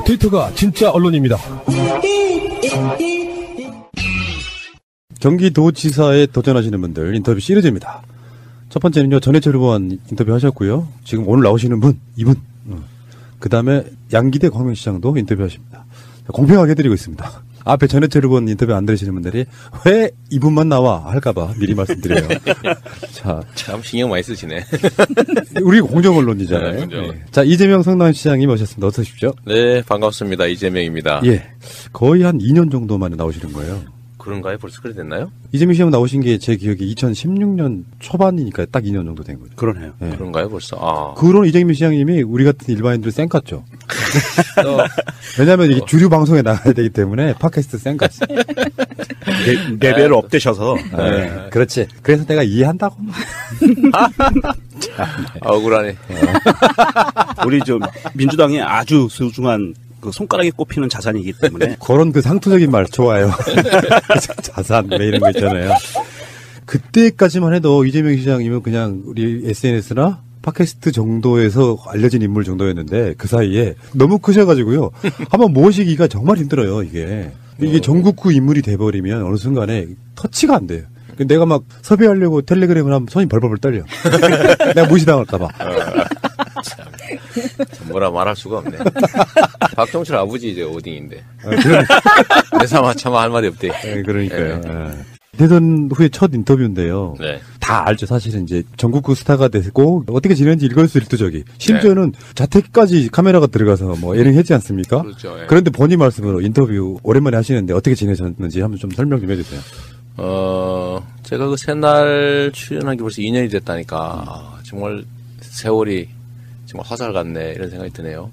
데이터가 진짜 언론입니다. 경기도지사에 도전하시는 분들 인터뷰 시리즈입니다. 첫 번째는요, 전해철 의원 인터뷰 하셨고요. 지금 오늘 나오시는 분, 이분. 그 다음에 양기대 광명시장도 인터뷰 하십니다. 공평하게 해드리고 있습니다. 앞에 전해철 의원 인터뷰 안 들으시는 분들이 왜 이분만 나와 할까봐 미리 말씀드려요. 자, 참 신경 많이 쓰시네. 우리 공정언론이잖아요. 네, 공정언론. 네. 자, 이재명 성남시장님 오셨습니다. 어서 오십시오. 네, 반갑습니다. 이재명입니다. 예, 거의 한 2년 정도 만에 나오시는 거예요. 그런가요? 벌써 그래 됐나요? 이재명 시장 나오신 게 제 기억에 2016년 초반이니까 딱 2년 정도 된 거죠. 그러네요. 네. 그런가요? 벌써. 아. 그런 이재명 시장님이 우리 같은 일반인들 쌩깠죠. 왜냐하면 이게 주류 방송에 나가야 되기 때문에 팟캐스트 쌩깠어. 레벨을 업되셔서. 네. 그렇지. 그래서 내가 이해한다고. 억울하네. 우리 좀 민주당의 아주 소중한 그 손가락에 꼽히는 자산이기 때문에. 그런 그 상투적인 말 좋아요. 자산 뭐 이런 거 있잖아요. 그때까지만 해도 이재명 시장님은 그냥 우리 SNS나 팟캐스트 정도에서 알려진 인물 정도였는데 그 사이에 너무 크셔가지고요. 한번 모시기가 정말 힘들어요. 이게 전국구 인물이 돼버리면 어느 순간에 터치가 안 돼요. 내가 막 섭외하려고 텔레그램을 하면 손이 벌벌 떨려. 내가 무시당할까봐. 참 뭐라 말할 수가 없네. 박정철 아버지 이제 오딩인데. 내 삼아 참아 할 말이 없대. 네, 그러니까요. 네. 대선 후에 첫 인터뷰인데요. 네. 다 알죠. 사실은 이제 전국구 스타가 되고 어떻게 지내는지 일거수일투족이. 심지어는 자택까지 카메라가 들어가서 뭐 예능했지 않습니까? 그렇죠. 예. 그런데 본인 말씀으로 인터뷰 오랜만에 하시는데 어떻게 지내셨는지 한번 좀 설명 좀 해주세요. 제가 그 새날 출연한 게 벌써 2년이 됐다니까 정말 세월이 정말 화살 같네 이런 생각이 드네요.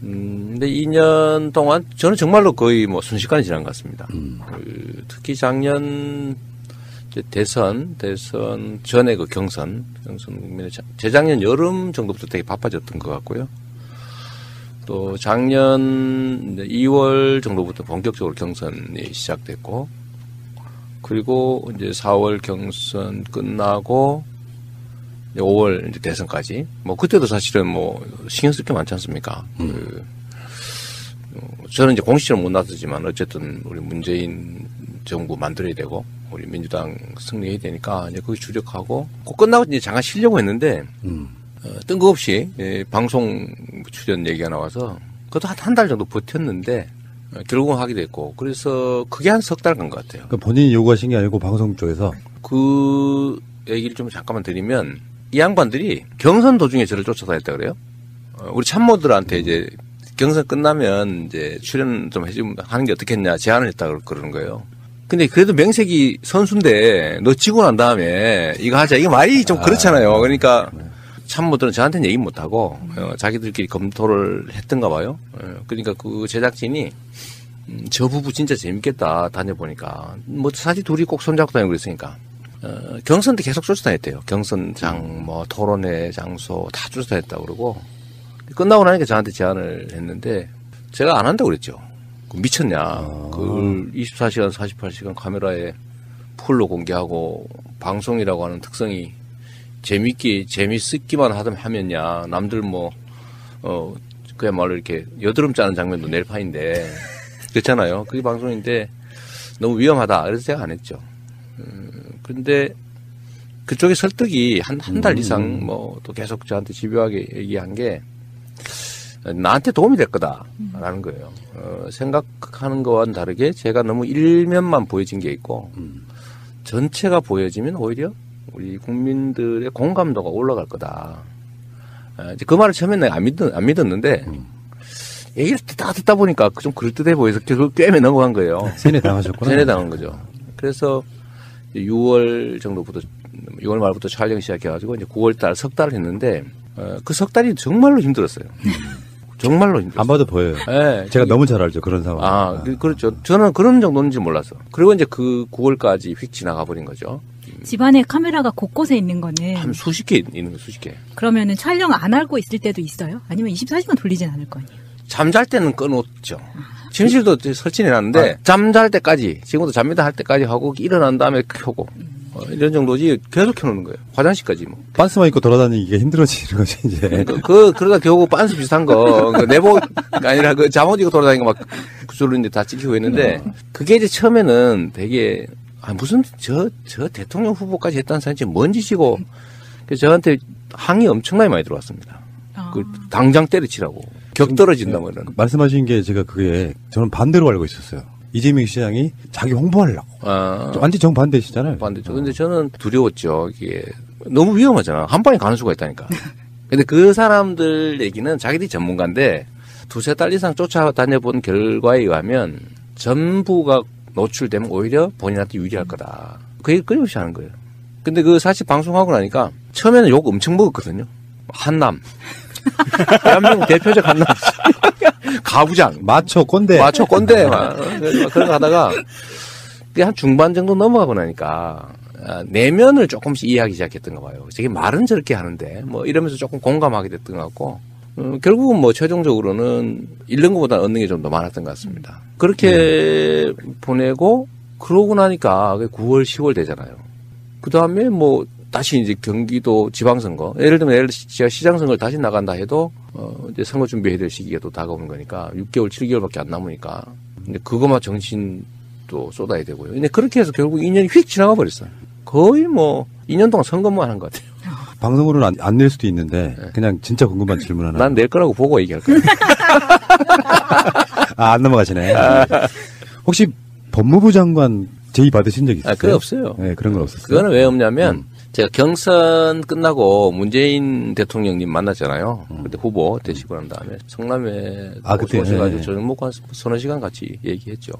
근데 2년 동안 저는 정말로 거의 뭐 순식간에 지난 것 같습니다. 특히 작년 이제 대선 전에 그 경선 국민의 재작년 여름 정도부터 되게 바빠졌던 것 같고요. 또 작년 2월 정도부터 본격적으로 경선이 시작됐고, 그리고 이제 4월 경선 끝나고 5월 이제 대선까지 뭐 그때도 사실은 뭐 신경 쓸 게 많지 않습니까? 저는 이제 공식적으로 못 나서지만 어쨌든 우리 문재인 정부 만들어야 되고 우리 민주당 승리해야 되니까 이제 거기 주력하고 그 끝나고 이제 잠깐 쉬려고 했는데 뜬금없이 방송 출연 얘기가 나와서 그것도 한 달 정도 버텼는데 결국은 하게 됐고, 그래서 그게 한 석 달 간 것 같아요. 그러니까 본인이 요구하신 게 아니고 방송 쪽에서 그 얘기를 좀 잠깐만 드리면 이 양반들이 경선 도중에 저를 쫓아다녔다 그래요. 우리 참모들한테 이제 경선 끝나면 이제 출연 좀 해주면 하는 게 어떻겠냐 제안을 했다 그러는 거예요. 근데 그래도 명색이 선수인데 너 지고 난 다음에 이거 하자. 이게 말이 좀 그렇잖아요. 그러니까 참모들은 저한테는 얘기 못하고 자기들끼리 검토를 했던가 봐요. 그러니까 그 제작진이 저 부부 진짜 재밌겠다 다녀보니까 뭐 사실 둘이 꼭 손잡고 다니고 그랬으니까 경선 때 계속 쫓아다녔대요. 경선장 뭐 토론회 장소 다 쫓아다녔다고 그러고 끝나고 나니까 저한테 제안을 했는데 제가 안 한다고 그랬죠. 미쳤냐. 그걸 24시간 48시간 카메라에 풀로 공개하고 방송이라고 하는 특성이 재밌기만 하면야 남들 그야말로 이렇게 여드름 짜는 장면도 낼 판인데 그렇잖아요. 그게 방송인데 너무 위험하다. 그래서 제가 안 했죠. 그런데 그쪽에 설득이 한 달 이상 또 계속 저한테 집요하게 얘기한 게 나한테 도움이 될 거다라는 거예요. 생각하는 거와는 다르게 제가 너무 일면만 보여진 게 있고 전체가 보여지면 오히려 우리 국민들의 공감도가 올라갈 거다. 이제 그 말을 처음에 내가 안 믿었는데 얘기를 듣다 보니까 좀 그럴듯해 보여서 결국 꿰매 넘어간 거예요. 세뇌당하셨구나. 세뇌당한 거죠. 그래서 6월 말부터 촬영 시작해가지고 이제 9월 달 석 달을 했는데 그 석 달이 정말로 힘들었어요. 정말로 힘들었어요. 안 봐도 보여요. 네. 제가 너무 잘 알죠. 그런 상황. 그렇죠. 저는 그런 정도인지 몰랐어. 그리고 이제 그 9월까지 휙 지나가 버린 거죠. 집안에 카메라가 곳곳에 있는 거는 한 수십 개 있는 거, 수십 개. 그러면은 촬영 안 하고 있을 때도 있어요? 아니면 24시간 돌리진 않을 거 아니에요? 잠잘 때는 꺼놓죠. 침실도 설치해놨는데 잠잘 때까지, 지금도 잡니다 할 때까지 하고 일어난 다음에 켜고 이런 정도지 계속 켜놓는 거예요. 화장실까지 뭐. 빤스만 입고 돌아다니기가 힘들어지는 거지, 이제. 그러다 결국 빤스 비슷한 거, 내복이 아니라 그 잠옷 입고 돌아다니는 거 막 구슬로 이제 다 찍히고 있는데, 그게 이제 처음에는 되게, 무슨 저 대통령 후보까지 했다는 사람이 뭔 짓이고, 그래서 저한테 항의 엄청나게 많이 들어왔습니다. 그 당장 때려치라고. 격 떨어진다 뭐 이런. 말씀하신 게 제가 그게 저는 반대로 알고 있었어요. 이재명 시장이 자기 홍보하려고. 완전 정반대시잖아요. 반대죠. 근데 저는 두려웠죠. 이게 너무 위험하잖아. 한 방에 가는 수가 있다니까. 근데 그 사람들 얘기는 자기들이 전문가인데 두세 달 이상 쫓아다녀본 결과에 의하면 전부가 노출되면 오히려 본인한테 유리할 거다. 그게 끊임없이 하는 거예요. 근데 그 사실 방송하고 나니까 처음에는 욕 엄청 먹었거든요. 한남. 대한민국 대표적 한남. 가부장. 마초 꼰대. 막 그런 거 하다가 한 중반 정도 넘어가고 나니까 내면을 조금씩 이해하기 시작했던가 봐요. 저게 말은 저렇게 하는데 뭐 이러면서 조금 공감하게 됐던 것 같고 결국은 뭐 최종적으로는 잃는 것보다 얻는 게 좀 더 많았던 것 같습니다. 그렇게 보내고 그러고 나니까 9월 10월 되잖아요. 그 다음에 뭐 다시 이제 경기도 지방선거, 예를 들면 제가 시장선거를 다시 나간다 해도 이제 선거 준비해야 될 시기가 또 다가오는 거니까 6개월, 7개월밖에 안 남으니까 근데 그것만 정신도 쏟아야 되고요. 근데 그렇게 해서 결국 2년이 휙 지나가 버렸어요. 거의 뭐 2년 동안 선거만 하는 것 같아요. 방송으로는 안 낼 수도 있는데 그냥 진짜 궁금한 질문 하나. 난 낼 거라고 보고 얘기할 거야. 안 넘어가시네. 혹시 법무부 장관 제의 받으신 적 있어요? 그게 없어요. 네, 그런 건 없었어요. 그거는 왜 없냐면 제가 경선 끝나고 문재인 대통령님 만났잖아요. 그때 후보 되시고 난 다음에 성남에 그때 오셔가지고 저녁 먹고 한 서너 시간 같이 얘기했죠.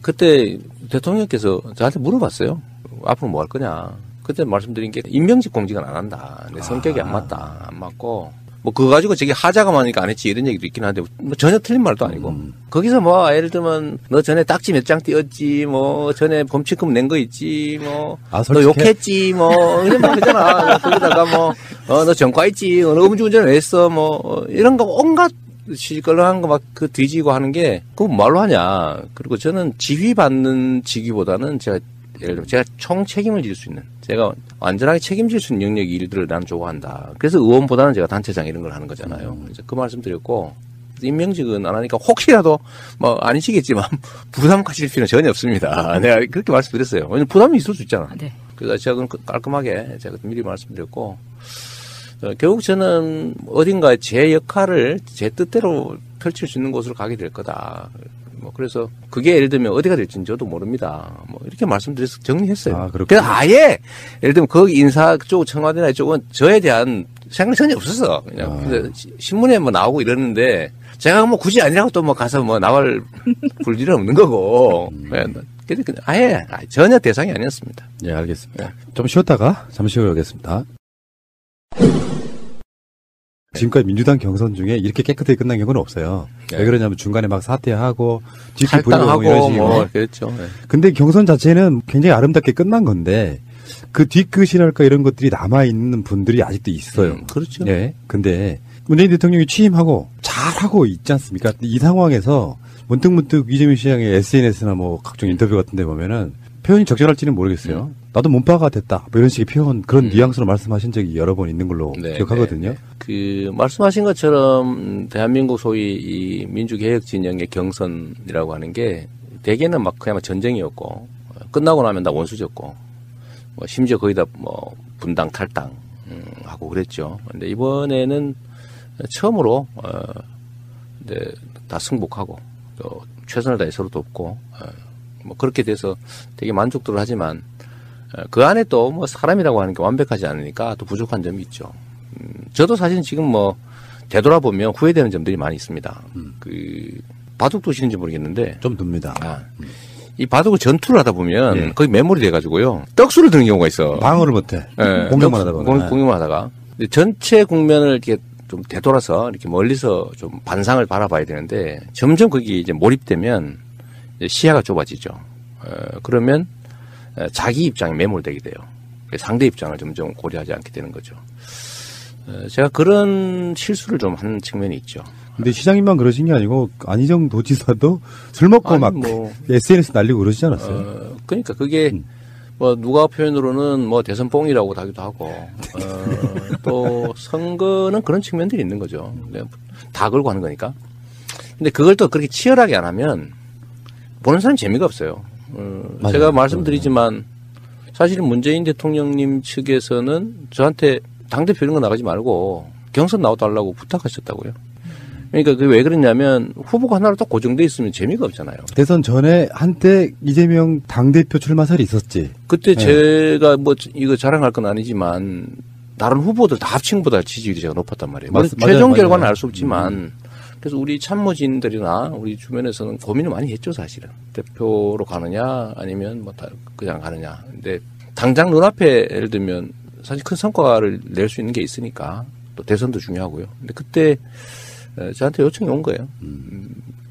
그때 대통령께서 저한테 물어봤어요. 앞으로 뭐 할 거냐. 그때 말씀드린 게 임명직 공직은 안 한다. 내 성격이 안 맞다. 안 맞고 뭐 그거 가지고 저게 하자가 많으니까 안 했지 이런 얘기도 있긴 한데 뭐 전혀 틀린 말도 아니고 거기서 뭐 예를 들면 너 전에 딱지 몇 장 띄었지 뭐 전에 범칙금 낸 거 있지 뭐 너 욕했지 뭐 그냥 뭐 그잖아. 거기다가 뭐 너 전과했지 너 음주운전을 했어 뭐 이런 거 온갖 시끌렁한 거 막 그 뒤지고 하는 게 그거 말로 하냐. 그리고 저는 지휘받는 직위보다는 제가 예를 들면 제가 총 책임을 질 수 있는 제가 완전하게 책임질 수 있는 영역의 일들을 난 좋아한다. 그래서 의원보다는 제가 단체장 이런 걸 하는 거잖아요. 그래서 그 말씀 드렸고 임명직은 안 하니까 혹시라도 뭐 아니시겠지만 부담 가질 필요는 전혀 없습니다. 내가 그렇게 말씀드렸어요. 왜냐면 부담이 있을 수 있잖아. 네. 그래서 제가 깔끔하게 제가 미리 말씀드렸고 결국 저는 어딘가에 제 역할을 제 뜻대로 펼칠 수 있는 곳으로 가게 될 거다. 뭐 그래서 그게 예를 들면 어디가 될지는 저도 모릅니다. 뭐 이렇게 말씀드려서 정리했어요. 그래서 아예 예를 들면 거기 인사 쪽 청와대나 이쪽은 저에 대한 생각이 전혀 없었어. 그냥 신문에 뭐 나오고 이러는데 제가 뭐 굳이 아니라고 또 뭐 가서 뭐 나올 볼 일은 없는 거고. 근데 아예 전혀 대상이 아니었습니다. 예, 알겠습니다. 좀 쉬었다가 잠시 후에 오겠습니다. 지금까지 민주당 경선 중에 이렇게 깨끗하게 끝난 경우는 없어요. 네. 왜 그러냐면 중간에 막 사퇴하고 뒤끝 부리고 이런 식으로. 뭐 그렇죠. 네. 근데 경선 자체는 굉장히 아름답게 끝난 건데 그 뒤끝이랄까 이런 것들이 남아 있는 분들이 아직도 있어요. 그렇죠. 네. 근데 문재인 대통령이 취임하고 잘하고 있지 않습니까? 이 상황에서 문득 이재명 시장의 SNS나 뭐 각종 인터뷰 같은 데 보면은 표현이 적절할지는 모르겠어요. 나도 몸파가 됐다. 뭐 이런 식의 표현, 그런 뉘앙스로 말씀하신 적이 여러 번 있는 걸로 기억하거든요. 그 말씀하신 것처럼 대한민국 소위 이 민주개혁 진영의 경선이라고 하는 게 대개는 막 그야말로 전쟁이었고 끝나고 나면 다 원수졌고 뭐 심지어 거의 다 뭐 분당 탈당 하고 그랬죠. 근데 이번에는 처음으로 이제 다 승복하고 또 최선을 다해 서로 돕고 뭐 그렇게 돼서 되게 만족도를 하지만 그 안에 또 뭐 사람이라고 하는 게 완벽하지 않으니까 또 부족한 점이 있죠. 저도 사실 지금 뭐 되돌아보면 후회되는 점들이 많이 있습니다. 그 바둑 두시는지 모르겠는데 좀 둡니다. 이 바둑을 전투를 하다 보면 거의 메모리 돼가지고요 떡수를 드는 경우가 있어. 방어를 못해. 공격만 하다가. 공격만 하다가 전체 국면을 이렇게 좀 되돌아서 이렇게 멀리서 좀 반상을 바라봐야 되는데 점점 거기 이제 몰입되면 이제 시야가 좁아지죠. 그러면 자기 입장에 매몰되게 돼요. 상대 입장을 점점 고려하지 않게 되는 거죠. 제가 그런 실수를 좀 한 측면이 있죠. 근데 시장님만 그러신 게 아니고 안희정 도지사도 술 먹고 막 SNS 날리고 그러시지 않았어요? 그러니까 그게 뭐 누가 표현으로는 뭐 대선 뽕이라고 하기도 하고 또 선거는 그런 측면들이 있는 거죠. 다 걸고 하는 거니까. 근데 그걸 또 그렇게 치열하게 안 하면 보는 사람 재미가 없어요. 제가 말씀드리지만 사실은 문재인 대통령님 측에서는 저한테 당대표 이런 거 나가지 말고 경선 나와달라고 부탁하셨다고요. 그러니까 그게 왜 그랬냐면 후보가 하나로 딱 고정돼 있으면 재미가 없잖아요. 대선 전에 한때 이재명 당대표 출마설이 있었지. 그때 제가 뭐 이거 자랑할 건 아니지만 다른 후보들 다 합친보다 지지율이 제가 높았단 말이에요. 최종 결과는 알 수 없지만 그래서 우리 참모진들이나 우리 주변에서는 고민을 많이 했죠, 사실은. 대표로 가느냐 아니면 뭐 그냥 가느냐. 근데 당장 눈앞에 예를 들면 사실 큰 성과를 낼 수 있는 게 있으니까 또 대선도 중요하고요. 근데 그때 저한테 요청이 온 거예요.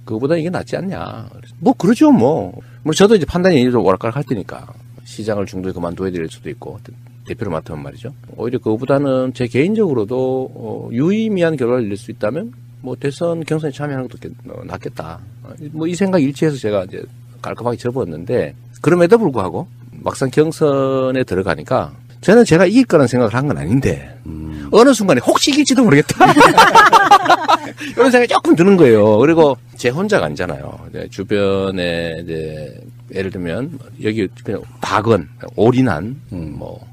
그거보다 이게 낫지 않냐. 뭐 그러죠 뭐. 저도 이제 판단이 좀 오락가락 할 테니까 시장을 중도에 그만둬야 될 수도 있고 대표를 맡으면 말이죠. 오히려 그거보다는 제 개인적으로도 유의미한 결과를 낼 수 있다면 뭐 대선 경선에 참여하는 것도 낫겠다. 뭐 이 생각 일치해서 제가 이제 깔끔하게 접었는데 그럼에도 불구하고 막상 경선에 들어가니까 저는 제가 이길 거라는 생각을 한 건 아닌데 어느 순간에 혹시 이길지도 모르겠다. 이런 생각이 조금 드는 거예요. 그리고 제 혼자가 아니잖아요. 주변에 이제 예를 들면 여기 그냥 박은 올인한 뭐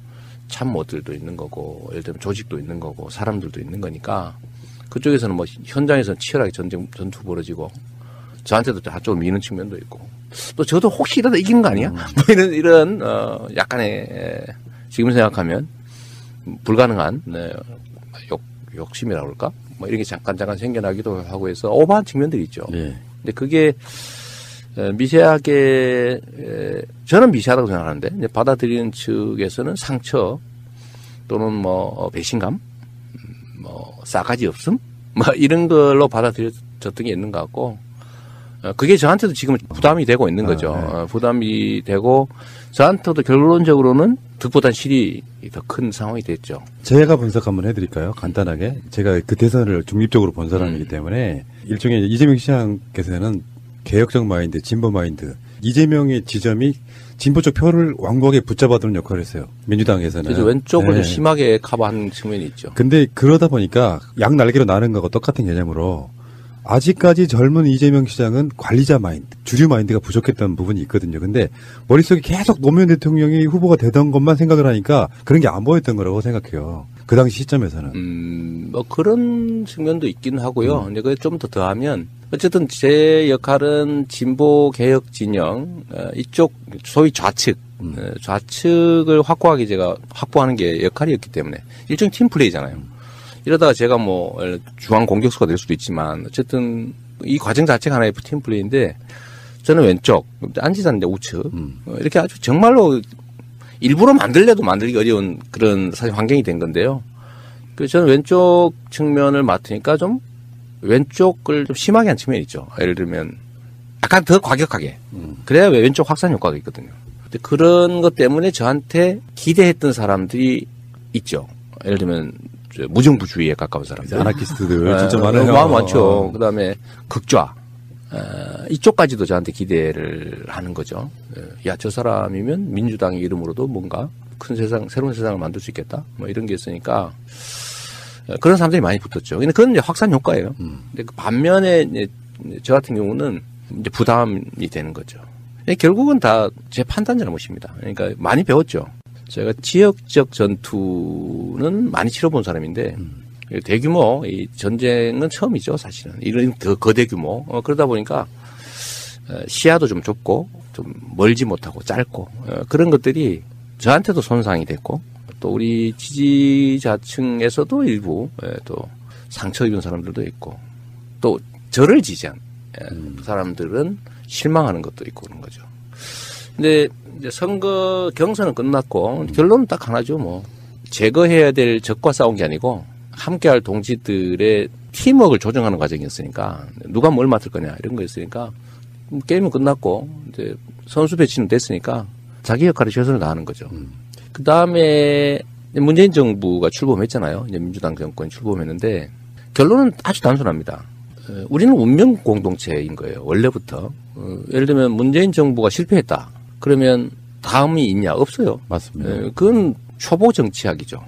참모들도 있는 거고 예를 들면 조직도 있는 거고 사람들도 있는 거니까 그쪽에서는 뭐 현장에서는 치열하게 전투 벌어지고 저한테도 저쪽을 미는 측면도 있고 또 저도 혹시 이러다 이기는 거 아니야? 뭐 이런 약간의 지금 생각하면 불가능한 욕심이라고 그럴까? 뭐 이렇게 잠깐 생겨나기도 하고 해서 오버한 측면들이 있죠. 네. 근데 그게 미세하게 저는 미세하다고 생각하는데 이제 받아들이는 측에서는 상처 또는 뭐 배신감, 뭐 싸가지 없음, 뭐 이런 걸로 받아들여졌던 게 있는 것 같고 그게 저한테도 지금 부담이 되고 있는 거죠. 부담이 되고 저한테도 결론적으로는 득보단 실이 더 큰 상황이 됐죠. 제가 분석 한번 해드릴까요? 간단하게. 제가 그 대선을 중립적으로 본 사람이기 때문에 일종의 이재명 시장께서는 개혁적 마인드, 진보 마인드. 이재명의 지점이 진보 쪽 표를 완고하게 붙잡아두는 역할을 했어요. 민주당에서는. 그래서 왼쪽을 좀 심하게 커버하는 측면이 있죠. 근데 그러다 보니까 양 날개로 나는 거하고 똑같은 개념으로 아직까지 젊은 이재명 시장은 관리자 마인드, 주류 마인드가 부족했던 부분이 있거든요. 근데 머릿속에 계속 노무현 대통령이 후보가 되던 것만 생각을 하니까 그런 게 안 보였던 거라고 생각해요. 그 당시 시점에서는. 뭐 그런 측면도 있긴 하고요. 근데 그게 좀 더 더하면 어쨌든 제 역할은 진보 개혁 진영 이쪽 소위 좌측 좌측을 확고하게 제가 확보하는 게 역할이었기 때문에 일종의 팀 플레이잖아요. 이러다가 제가 뭐 중앙 공격수가 될 수도 있지만 어쨌든 이 과정 자체가 하나의 팀 플레이인데 저는 왼쪽 안지사는 이제 우측 이렇게 아주 정말로 일부러 만들려도 만들기 어려운 그런 사실 환경이 된 건데요. 그래서 저는 왼쪽 측면을 맡으니까 좀 왼쪽을 좀 심하게 한 측면이 있죠. 예를 들면 약간 더 과격하게 그래야 왼쪽 확산 효과가 있거든요. 근데 그런 것 때문에 저한테 기대했던 사람들이 있죠. 예를 들면 무정부주의에 가까운 사람들. 아나키스트들 진짜 많아요. 많죠. 그다음에 극좌. 이쪽까지도 저한테 기대를 하는 거죠. 야, 저 사람이면 민주당의 이름으로도 뭔가 큰 세상, 새로운 세상을 만들 수 있겠다. 뭐 이런 게 있으니까 그런 사람들이 많이 붙었죠. 근데 그건 이제 확산 효과예요. 근데 그 반면에 이제 저 같은 경우는 이제 부담이 되는 거죠. 결국은 다 제 판단 잘못입니다. 그러니까 많이 배웠죠. 제가 지역적 전투는 많이 치러본 사람인데 대규모 이 전쟁은 처음이죠, 사실은. 이런 더 거대 규모. 그러다 보니까 시야도 좀 좁고 좀 멀지 못하고 짧고 그런 것들이 저한테도 손상이 됐고 또 우리 지지자층에서도 일부 또 상처 입은 사람들도 있고 또 저를 지지한 사람들은 실망하는 것도 있고 그런 거죠. 근데 이제 선거 경선은 끝났고 결론은 딱 하나죠. 뭐 제거해야 될 적과 싸운 게 아니고 함께할 동지들의 팀워크를 조정하는 과정이었으니까 누가 뭘 맡을 거냐 이런 거였으니까 게임은 끝났고 이제 선수 배치는 됐으니까 자기 역할에 최선을 다하는 거죠. 그 다음에 문재인 정부가 출범했잖아요. 이제 민주당 정권이 출범했는데 결론은 아주 단순합니다. 우리는 운명 공동체인 거예요. 원래부터. 예를 들면 문재인 정부가 실패했다. 그러면 다음이 있냐? 없어요. 맞습니다. 그건 초보 정치학이죠.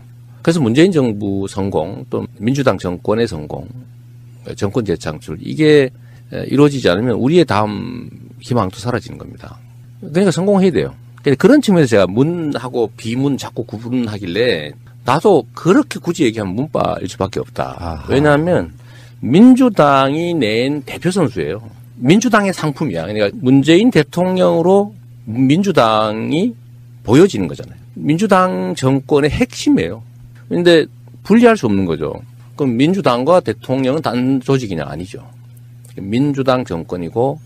그래서 문재인 정부 성공 또 민주당 정권의 성공, 정권 재창출 이게 이루어지지 않으면 우리의 다음 희망도 사라지는 겁니다. 그러니까 성공해야 돼요. 그런 측면에서 제가 문하고 비문 자꾸 구분하길래 나도 그렇게 굳이 얘기하면 문파일 수밖에 없다. 아하. 왜냐하면 민주당이 낸 대표 선수예요. 민주당의 상품이야. 그러니까 문재인 대통령으로 민주당이 보여지는 거잖아요. 민주당 정권의 핵심이에요. 그런데 분리할 수 없는 거죠. 그럼 민주당과 대통령은 단 조직이냐? 아니죠. 민주당 정권이고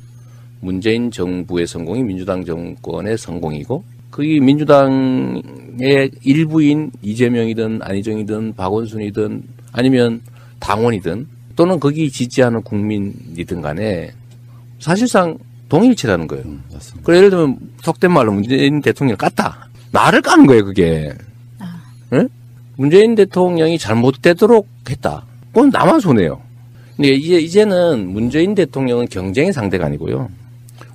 문재인 정부의 성공이 민주당 정권의 성공이고 그게 민주당의 일부인 이재명이든 안희정이든 박원순이든 아니면 당원이든 또는 거기 지지하는 국민이든 간에 사실상 동일치라는 거예요. 맞습니다. 그래 예를 들면 속된 말로 문재인 대통령을 깠다. 나를 까는 거예요 그게. 응? 문재인 대통령이 잘못되도록 했다. 그건 나만 손해요. 근데 이제는 문재인 대통령은 경쟁의 상대가 아니고요.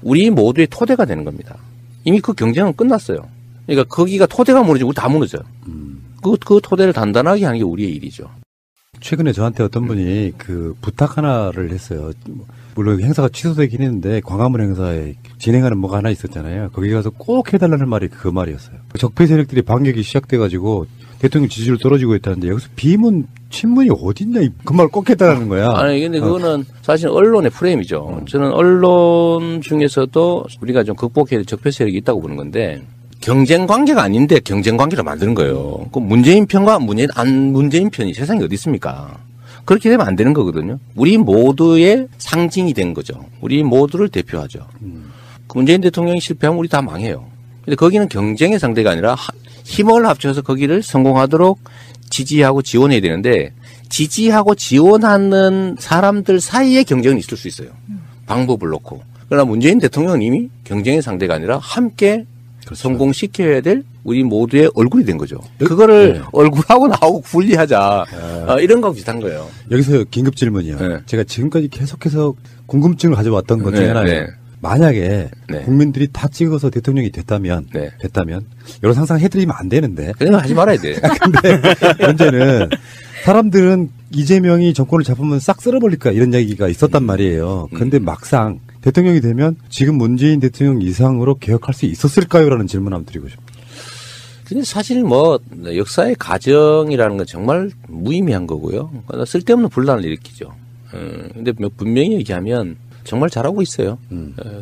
우리 모두의 토대가 되는 겁니다. 이미 그 경쟁은 끝났어요. 그러니까 거기가 토대가 무너지고 우리 다 무너져요. 그 토대를 단단하게 하는 게 우리의 일이죠. 최근에 저한테 어떤 분이 그 부탁 하나를 했어요. 물론 행사가 취소되긴 했는데 광화문 행사에 진행하는 뭐가 하나 있었잖아요. 거기 가서 꼭 해달라는 말이 그 말이었어요. 적폐 세력들이 반격이 시작돼가지고 대통령 지지율 떨어지고 있다는데 여기서 비문, 친문이 어딨냐 그 말 꼭 해달라는 거야. 아니 근데 그거는 사실 언론의 프레임이죠. 저는 언론 중에서도 우리가 좀 극복해야 될 적폐 세력이 있다고 보는 건데 경쟁 관계가 아닌데 경쟁 관계를 만드는 거예요. 그 문재인 편과 문재인 편이 세상에 어디 있습니까? 그렇게 되면 안 되는 거거든요. 우리 모두의 상징이 된 거죠. 우리 모두를 대표하죠. 그 문재인 대통령이 실패하면 우리 다 망해요. 근데 거기는 경쟁의 상대가 아니라 힘을 합쳐서 거기를 성공하도록 지지하고 지원해야 되는데 지지하고 지원하는 사람들 사이에 경쟁은 있을 수 있어요. 방법을 놓고. 그러나 문재인 대통령은 이미 경쟁의 상대가 아니라 함께 그렇죠. 성공시켜야 될 우리 모두의 얼굴이 된 거죠. 그거를 얼굴하고 나하고 분리하자. 이런 거하고 비슷한 거예요. 여기서 긴급 질문이요. 네. 제가 지금까지 계속해서 궁금증을 가져왔던 것 중에 네, 하나예요. 네. 만약에 네. 국민들이 다 찍어서 대통령이 됐다면 네. 여러 상상 해드리면 안 되는데. 그런 거 하지 말아야 돼. 근데 문제는 사람들은 이재명이 정권을 잡으면 싹 쓸어버릴까 이런 얘기가 있었단 말이에요. 근데 막상 대통령이 되면 지금 문재인 대통령 이상으로 개혁할 수 있었을까요? 라는 질문 한번 드리고 싶어요. 근데 사실 뭐 역사의 가정이라는 건 정말 무의미한 거고요. 쓸데없는 분란을 일으키죠. 근데 분명히 얘기하면 정말 잘하고 있어요.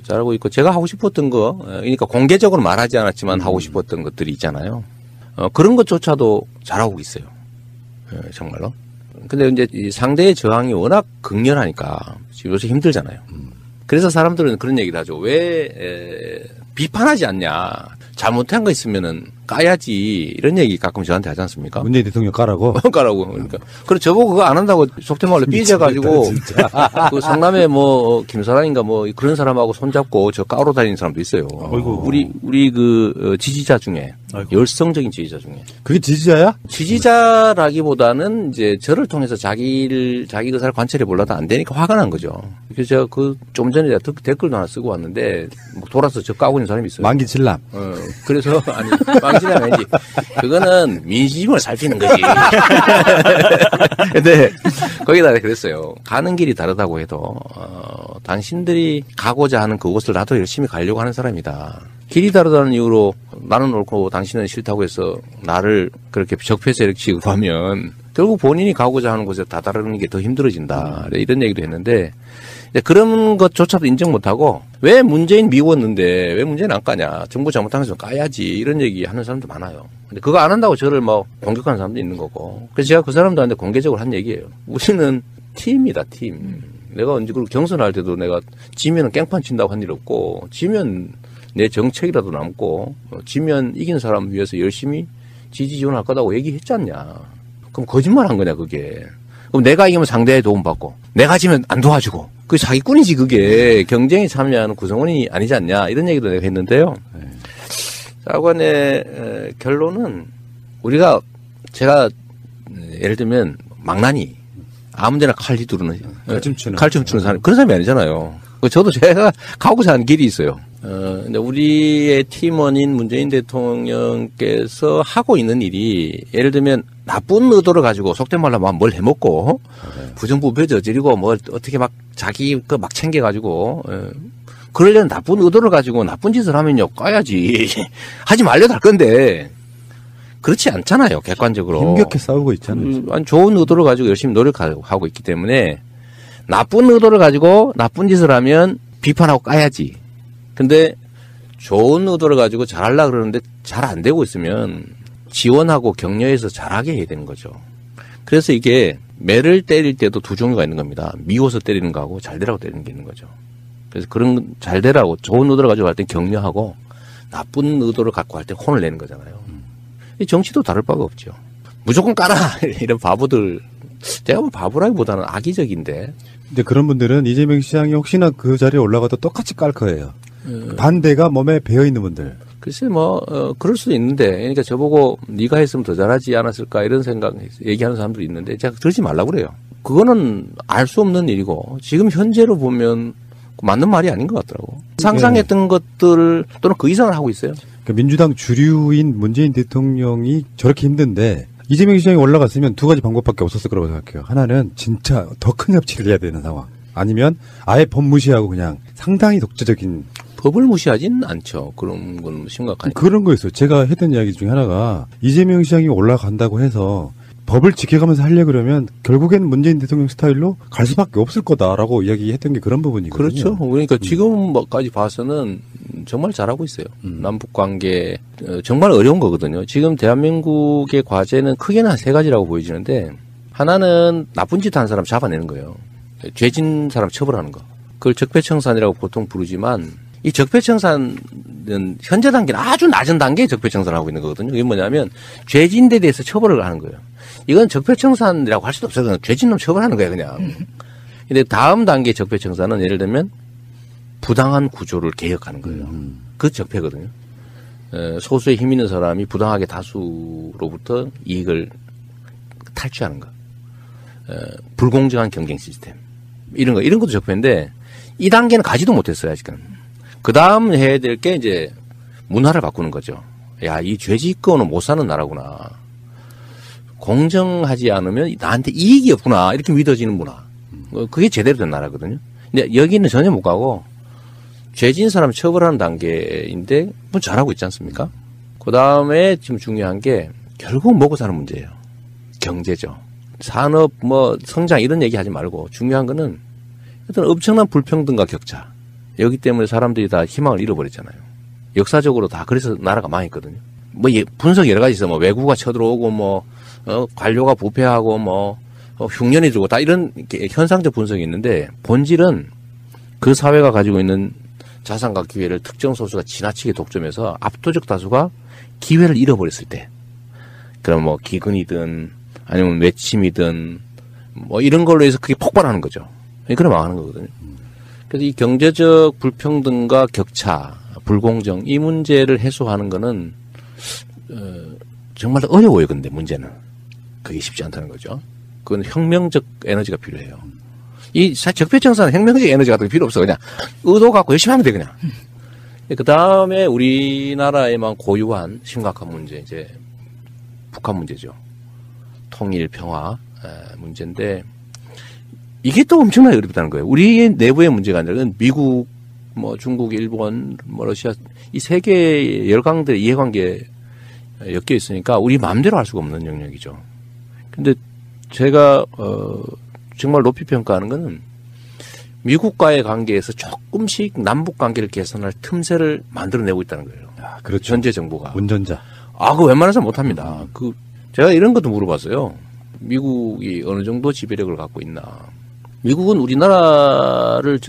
잘하고 있고 제가 하고 싶었던 거 그러니까 공개적으로 말하지 않았지만 하고 싶었던 것들이 있잖아요. 그런 것조차도 잘하고 있어요. 정말로. 근데 이제 이 상대의 저항이 워낙 극렬하니까 지금 요새 힘들잖아요. 그래서 사람들은 그런 얘기를 하죠. 왜 비판하지 않냐. 잘못한 거 있으면은 까야지. 이런 얘기 가끔 저한테 하지 않습니까? 문재인 대통령 까라고? 까라고. 그러니까. 그래, 저보고 그거 안 한다고 속된 말로 삐져가지고. 그 성남에 뭐, 김사랑인가 뭐, 그런 사람하고 손잡고 저 까로 다니는 사람도 있어요. 어이구. 우리 그 지지자 중에. 아이고. 열성적인 지지자 중에. 그게 지지자야? 지지자라기보다는 이제 저를 통해서 자기 의사를 관찰해 보려다 안 되니까 화가 난 거죠. 그래서 제가 좀 전에 댓글도 하나 쓰고 왔는데, 뭐 돌아서 저 까고 있는 사람이 있어요. 만기 칠남. 그래서, 아니, 망치는 아니지. 그거는 민심을 살피는 거지. 근데, 거기다 그랬어요. 가는 길이 다르다고 해도, 당신들이 가고자 하는 그곳을 나도 열심히 가려고 하는 사람이다. 길이 다르다는 이유로 나는 옳고 당신은 싫다고 해서 나를 그렇게 적폐 세력 취급으로 하면 결국 본인이 가고자 하는 곳에 다다르는 게 더 힘들어진다. 이런 얘기도 했는데 그런 것조차도 인정 못하고 왜 문재인 미웠는데 왜 문재인 안 까냐. 정부 잘못하면서 까야지. 이런 얘기 하는 사람도 많아요. 근데 그거 안 한다고 저를 뭐 공격하는 사람도 있는 거고. 그래서 제가 그 사람들한테 공개적으로 한 얘기예요. 우리는 팀이다, 팀. 내가 언제 그리고 경선할 때도 내가 지면은 깽판 친다고 한 일 없고 지면 내 정책이라도 남고 지면 이긴 사람 위해서 열심히 지지 지원할 거다고 얘기했지 않냐. 그럼 거짓말 한 거냐 그게. 그럼 내가 이기면 상대에 도움받고 내가 지면 안 도와주고 그게 사기꾼이지 그게. 경쟁에 참여하는 구성원이 아니지 않냐. 이런 얘기도 내가 했는데요. 자관의 결론은 제가 예를 들면 망나니 아무데나 칼 휘두르는 칼춤 추는 사람 그런 사람이 아니잖아요. 저도 제가 가고자 하는 길이 있어요. 근데 우리의 팀원인 문재인 대통령께서 하고 있는 일이 예를 들면 나쁜 의도를 가지고 속된 말로 막 뭘 해먹고 부정부패 저지르고 뭐 어떻게 막 자기 그 막 챙겨가지고 그러려는 나쁜 의도를 가지고 나쁜 짓을 하면요 까야지 하지 말려도 할 건데 그렇지 않잖아요 객관적으로 힘겹게 싸우고 있잖아요. 아니, 좋은 의도를 가지고 열심히 노력하고 있기 때문에 나쁜 의도를 가지고 나쁜 짓을 하면 비판하고 까야지. 근데 좋은 의도를 가지고 잘하려고 그러는데 잘 안 되고 있으면 지원하고 격려해서 잘하게 해야 되는 거죠. 그래서 이게 매를 때릴 때도 두 종류가 있는 겁니다. 미워서 때리는 거하고 잘 되라고 때리는 게 있는 거죠. 그래서 그런 잘 되라고 좋은 의도를 가지고 할 때 격려하고 나쁜 의도를 갖고 할 때 혼을 내는 거잖아요. 이 정치도 다를 바가 없죠. 무조건 까라 이런 바보들 제가 보면 바보라기보다는 악의적인데. 근데 그런 분들은 이재명 시장이 혹시나 그 자리에 올라가도 똑같이 깔 거예요. 반대가 몸에 배어 있는 분들. 글쎄 그럴 수도 있는데 그러니까 저보고 네가 했으면 더 잘하지 않았을까 이런 생각 얘기하는 사람들이 있는데 제가 그러지 말라고 그래요. 그거는 알 수 없는 일이고 지금 현재로 보면 맞는 말이 아닌 것 같더라고. 상상했던 것들 또는 그 이상을 하고 있어요. 그러니까 민주당 주류인 문재인 대통령이 저렇게 힘든데 이재명 시장이 올라갔으면 두 가지 방법밖에 없었을 거라고 생각해요. 하나는 진짜 더 큰 협치를 해야 되는 상황. 아니면 아예 법 무시하고 그냥 상당히 독재적인. 법을 무시하진 않죠. 그런 건 심각하니까. 그런 거였어요. 제가 했던 이야기 중에 하나가 이재명 시장이 올라간다고 해서 법을 지켜가면서 하려고 그러면 결국에는 문재인 대통령 스타일로 갈 수밖에 없을 거다라고 이야기했던 게 그런 부분이거든요. 그렇죠. 그러니까 지금까지 봐서는 정말 잘하고 있어요. 남북 관계 정말 어려운 거거든요. 지금 대한민국의 과제는 크게는 한 세 가지라고 보여지는데 하나는 나쁜 짓 한 사람 잡아내는 거예요. 죄진 사람 처벌하는 거. 그걸 적폐청산이라고 보통 부르지만 이 적폐청산은 현재 단계는 아주 낮은 단계에 적폐청산을 하고 있는 거거든요. 이게 뭐냐면 죄진 데 대해서 처벌을 하는 거예요. 이건 적폐청산이라고 할 수도 없어요. 그냥 죄진 놈 처벌하는 거예요, 그냥. 근데 다음 단계 적폐청산은 예를 들면 부당한 구조를 개혁하는 거예요. 그 적폐거든요. 소수의 힘 있는 사람이 부당하게 다수로부터 이익을 탈취하는 거. 불공정한 경쟁 시스템. 이런 것도 적폐인데 이 단계는 가지도 못했어요, 아직은. 그 다음 해야 될 게 이제 문화를 바꾸는 거죠. 야, 이 죄짓고는 못 사는 나라구나. 공정하지 않으면 나한테 이익이 없구나. 이렇게 믿어지는 문화. 그게 제대로 된 나라거든요. 근데 여기는 전혀 못 가고 죄진 사람 처벌하는 단계인데 뭐 잘하고 있지 않습니까? 그 다음에 지금 중요한 게 결국 먹고 사는 문제예요. 경제죠. 산업, 성장 이런 얘기 하지 말고 중요한 거는 어떤 엄청난 불평등과 격차. 여기 때문에 사람들이 다 희망을 잃어버렸잖아요. 역사적으로 다 그래서 나라가 망했거든요. 분석 여러 가지 있어. 외국가 쳐들어오고 관료가 부패하고 흉년이 들고 다 이런 현상적 분석이 있는데 본질은 그 사회가 가지고 있는 자산과 기회를 특정 소수가 지나치게 독점해서 압도적 다수가 기회를 잃어버렸을 때 그럼 기근이든 아니면 외침이든 이런 걸로 해서 그게 폭발하는 거죠. 그럼 망하는 거거든요. 그래서 이 경제적 불평등과 격차, 불공정 이 문제를 해소하는 거는 정말 어려워요. 근데 문제는 그게 쉽지 않다는 거죠. 그건 혁명적 에너지가 필요해요. 이 적폐청산은 혁명적 에너지 같은 게 필요 없어. 그냥 의도 갖고 열심히 하면 돼 그냥. 그 다음에 우리나라에만 고유한 심각한 문제 이제 북한 문제죠. 통일 평화 문제인데 이게 또 엄청나게 어렵다는 거예요. 우리의 내부의 문제가 아니라 미국, 중국, 일본, 러시아 이 세계의 열강들의 이해관계에 엮여 있으니까 우리 마음대로 할 수가 없는 영역이죠. 근데 제가 정말 높이 평가하는 거는 미국과의 관계에서 조금씩 남북 관계를 개선할 틈새를 만들어내고 있다는 거예요. 그렇죠. 현재 정부가. 운전자. 그거 웬만해서 못합니다. 제가 이런 것도 물어봤어요. 미국이 어느 정도 지배력을 갖고 있나. 미국은 우리나라를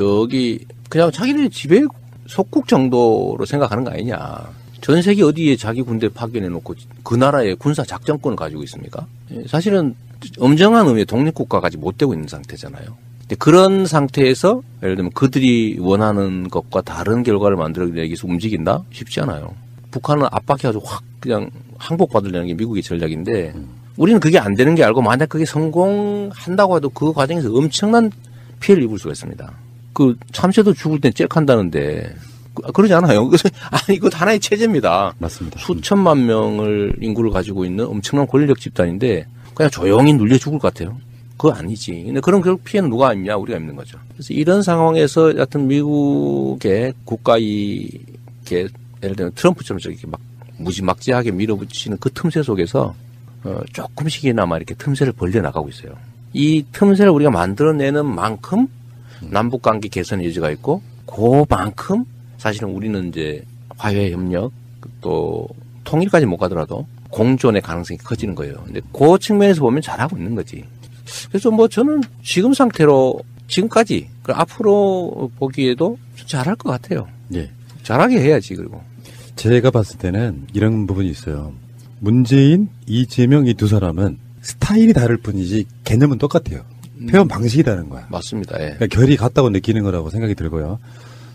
그냥 자기네 지배 속국 정도로 생각하는 거 아니냐. 전 세계 어디에 자기 군대 파견해놓고 그 나라의 군사 작전권을 가지고 있습니까? 사실은 엄정한 의미의 독립국가까지 못 되고 있는 상태잖아요. 근데 그런 상태에서 예를 들면 그들이 원하는 것과 다른 결과를 만들어내기 위해서 움직인다? 쉽지 않아요. 북한은 압박해가지고 확 그냥 항복받으려는 게 미국의 전략인데 우리는 그게 안 되는 게 알고 만약 그게 성공한다고 해도 그 과정에서 엄청난 피해를 입을 수가 있습니다. 참새도 죽을 땐 잭한다는데 그러지 않아요. 아니, 이것 하나의 체제입니다. 맞습니다. 수천만 명을 인구를 가지고 있는 엄청난 권력 집단인데 그냥 조용히 눌려 죽을 것 같아요. 그거 아니지. 근데 그런 결국 피해는 누가 입냐? 우리가 입는 거죠. 그래서 이런 상황에서 여하튼 미국의 국가이익에 예를 들면 트럼프처럼 저렇게 막 무지막지하게 밀어붙이는 그 틈새 속에서 조금씩이나마 이렇게 틈새를 벌려 나가고 있어요. 이 틈새를 우리가 만들어내는 만큼 남북 관계 개선의 여지가 있고 그만큼 사실은 우리는 이제 화해 협력 또 통일까지 못 가더라도 공존의 가능성이 커지는 거예요. 근데 그 측면에서 보면 잘하고 있는 거지. 그래서 뭐 저는 지금 상태로 지금까지 앞으로 보기에도 잘할 것 같아요. 예. 잘하게 해야지. 그리고 제가 봤을 때는 이런 부분이 있어요. 문재인, 이재명 이 두 사람은 스타일이 다를 뿐이지 개념은 똑같아요. 표현 방식이 다른 거야. 맞습니다. 예. 그러니까 결이 같다고 느끼는 거라고 생각이 들고요.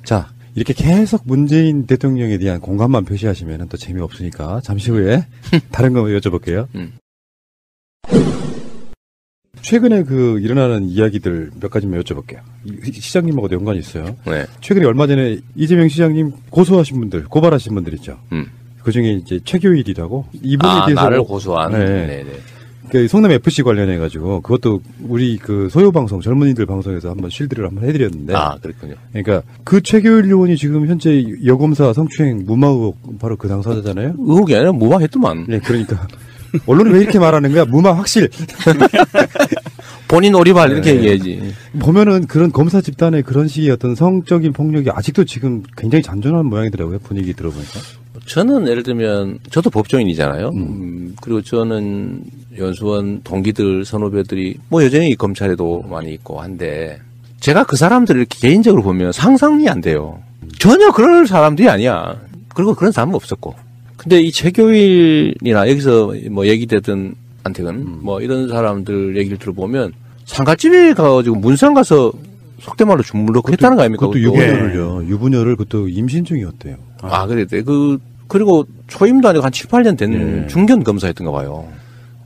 자, 이렇게 계속 문재인 대통령에 대한 공감만 표시하시면 또 재미없으니까 잠시 후에 다른 거 여쭤볼게요. 최근에 그 일어나는 이야기들 몇 가지만 여쭤볼게요. 시장님하고도 연관이 있어요. 네. 최근에 얼마 전에 이재명 시장님 고소하신 분들, 고발하신 분들 있죠. 그 중에 이제 최교일이라고 이분에 대해서 나를 고소한. 네. 네네. 그 성남 FC 관련해가지고 그것도 우리 그 소요 방송 젊은이들 방송에서 한번 실드를 한번 해드렸는데. 그렇군요. 그러니까 그 최교일 의원이 지금 현재 여검사 성추행 무마 의혹 바로 그 당사자잖아요. 의혹이 아니라 무마했더만. 네, 그러니까 언론이 왜 이렇게 말하는 거야? 무마 확실. 본인 오리발 이렇게 얘기해야지. 보면은 그런 검사 집단의 그런 식의 어떤 성적인 폭력이 아직도 지금 굉장히 잔존한 모양이더라고요. 분위기 들어보니까. 저는 예를 들면 저도 법조인이잖아요. 그리고 저는 연수원 동기들 선후배들이 뭐 여전히 검찰에도 많이 있고 한데 제가 그 사람들을 이렇게 개인적으로 보면 상상이 안 돼요. 전혀 그럴 사람들이 아니야. 그리고 그런 사람은 없었고. 근데 이 최교일이나 여기서 뭐 얘기되던 안택은 뭐 이런 사람들 얘기를 들어보면 상가집에 가가지고 문상 가서 속된 말로 주물럭 했다는 거 아닙니까? 그것도 유부녀를요. 유부녀를 그것도 임신 중이었대요. 그랬대. 그리고 초임도 아니고 한 7, 8년 된 중견 검사였던가 봐요.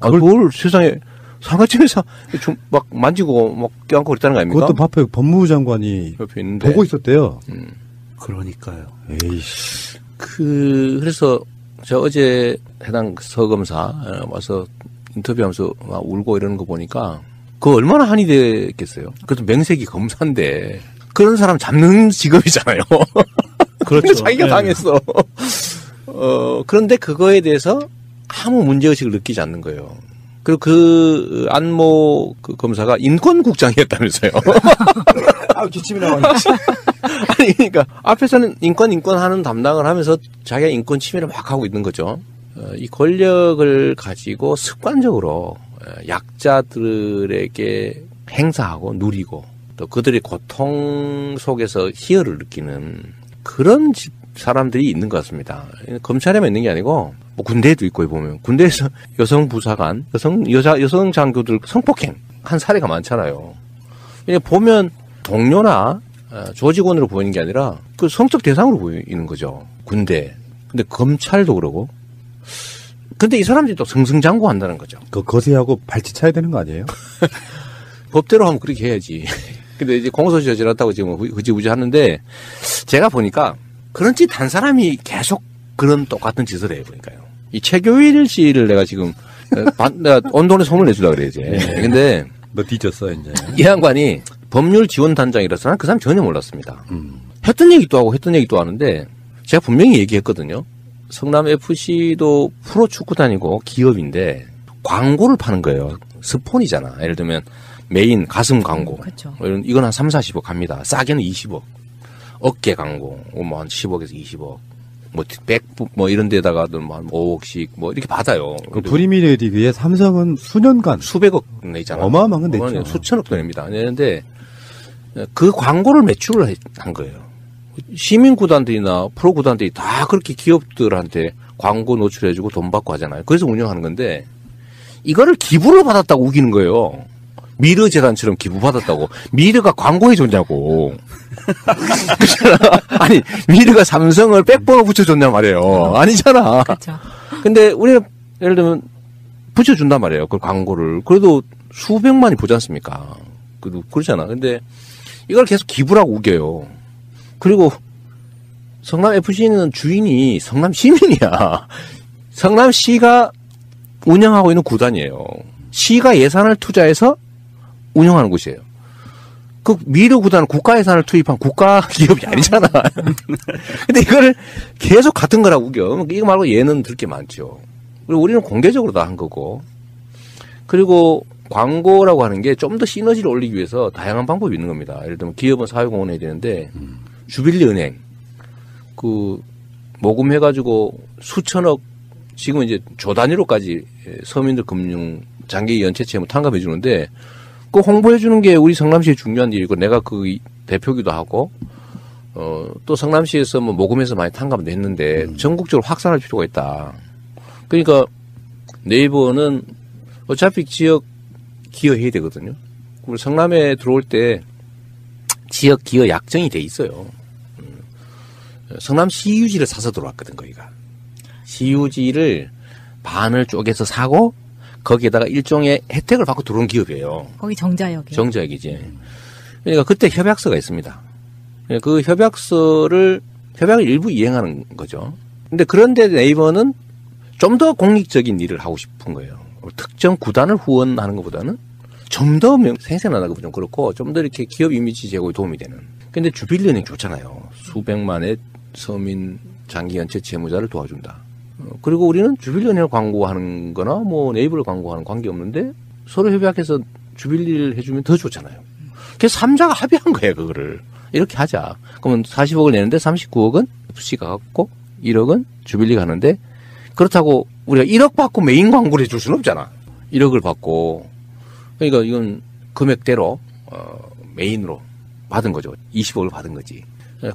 그걸 세상에 상가집에서 막 만지고 막 껴안고 그랬다는 거 아닙니까? 그것도 앞에 법무부 장관이 옆에 있는데. 보고 있었대요. 그러니까요. 에이씨. 그래서 저 어제 해당 서검사 와서 인터뷰하면서 막 울고 이러는 거 보니까 그거 얼마나 한이 됐겠어요. 그래도 명색이 검사인데 그런 사람 잡는 직업이잖아요. 그런데 자기가 당했어. 그런데 그거에 대해서 아무 문제의식을 느끼지 않는 거예요. 그리고 그 안모 그 검사가 인권국장이었다면서요. 기침이 나와요. 아니, 그러니까 앞에서는 인권 하는 담당을 하면서 자기가 인권 침해를 막 하고 있는 거죠. 이 권력을 가지고 습관적으로 약자들에게 행사하고 누리고 또 그들의 고통 속에서 희열을 느끼는 그런 사람들이 있는 것 같습니다. 검찰에만 있는 게 아니고 뭐 군대에도 있고 보면 군대에서 여성 부사관, 여성 장교들 성폭행 한 사례가 많잖아요. 보면 동료나 조직원으로 보이는 게 아니라 그 성적 대상으로 보이는 거죠. 군대. 근데 검찰도 그러고. 근데 이 사람들이 또 승승장구한다는 거죠. 그 거세하고 발치차야 되는 거 아니에요? 법대로 하면 그렇게 해야지. 근데 이제 공소시 저질렀다고 지금 흐지부지 하는데 제가 보니까 그런 짓 한 사람이 계속 그런 똑같은 짓을 해요. 보니까요. 이 최교일 씨를 내가 지금 내가 언론에 손을 내주려고 그래, 이제. 근데. 너 뒤졌어, 이제. 이 양반이 법률 지원 단장이라서 난 그 사람 전혀 몰랐습니다. 했던 얘기 또 하고 했던 얘기 또 하는데 제가 분명히 얘기했거든요. 성남 FC도 프로 축구단이고 기업인데 광고를 파는 거예요. 스폰이잖아. 예를 들면 메인 가슴 광고. 그렇죠. 이건 한 3, 40억 갑니다. 싸게는 20억. 어깨 광고. 뭐 한 10억에서 20억. 뭐 백북 뭐 이런 데다가도 뭐 한 5억씩 뭐 이렇게 받아요. 그 프리미어 리그에 삼성은 수년간 수백억 내잖아. 어마어마한 건 냈죠. 수천억도 냅니다. 내는데 그 광고를 매출을 한 거예요. 시민구단들이나 프로구단들이 다 그렇게 기업들한테 광고 노출해주고 돈 받고 하잖아요. 그래서 운영하는 건데 이거를 기부를 받았다고 우기는 거예요. 미르 재단처럼 기부받았다고. 미르가 광고해줬냐고. 아니, 미르가 삼성을 백번호 붙여줬냔 말이에요. 아니잖아. 그렇죠. 근데 우리가 예를 들면 붙여준단 말이에요. 그 광고를. 그래도 수백만이 보지 않습니까? 그래도 그러잖아. 근데 이걸 계속 기부라고 우겨요. 그리고 성남FC는 주인이 성남시민이야. 성남시가 운영하고 있는 구단이에요. 시가 예산을 투자해서 운영하는 곳이에요. 그 미르 구단은 국가 예산을 투입한 국가 기업이 아니잖아. 근데 이거를 계속 같은 거라고 우겨. 이거 말고 얘는 들 게 많죠. 그리고 우리는 공개적으로 다 한 거고. 그리고 광고라고 하는 게 좀 더 시너지를 올리기 위해서 다양한 방법이 있는 겁니다. 예를 들면 기업은 사회공헌 해야 되는데 주빌리 은행 그 모금해가지고 수천억 지금 이제 조 단위로까지 서민들 금융 장기 연체 채무 탕감해 주는데 그 홍보해 주는 게 우리 성남시의 중요한 일이고 내가 그 대표기도 하고 또 성남시에서 뭐 모금해서 많이 탕감도 했는데 전국적으로 확산할 필요가 있다. 그러니까 네이버는 어차피 지역 기여해야 되거든요. 그리고 성남에 들어올 때 지역 기여 약정이 돼 있어요. 성남 시유지를 사서 들어왔거든, 거기가. 시유지를 반을 쪼개서 사고 거기에다가 일종의 혜택을 받고 들어온 기업이에요. 거기 정자역이요. 정자역이지. 그러니까 그때 협약서가 있습니다. 그 협약을 일부 이행하는 거죠. 근데 그런데 네이버는 좀 더 공익적인 일을 하고 싶은 거예요. 특정 구단을 후원하는 것보다는 좀 더 생생하다고 좀 그렇고 좀 더 이렇게 기업 이미지 제고에 도움이 되는. 근데 주빌리은행 좋잖아요. 수백만의 서민 장기 연체 채무자를 도와준다. 그리고 우리는 주빌리은행을 광고하는 거나 뭐 네이버를 광고하는 관계 없는데 서로 협약해서 주빌리를 해주면 더 좋잖아요. 그래서 3자가 합의한 거예요, 그거를. 이렇게 하자. 그러면 40억을 내는데 39억은 FC가 갖고 1억은 주빌리가 하는데 그렇다고 우리가 1억 받고 메인 광고를 해줄 수는 없잖아. 1억을 받고. 그러니까 이건 금액대로, 메인으로 받은 거죠. 20억을 받은 거지.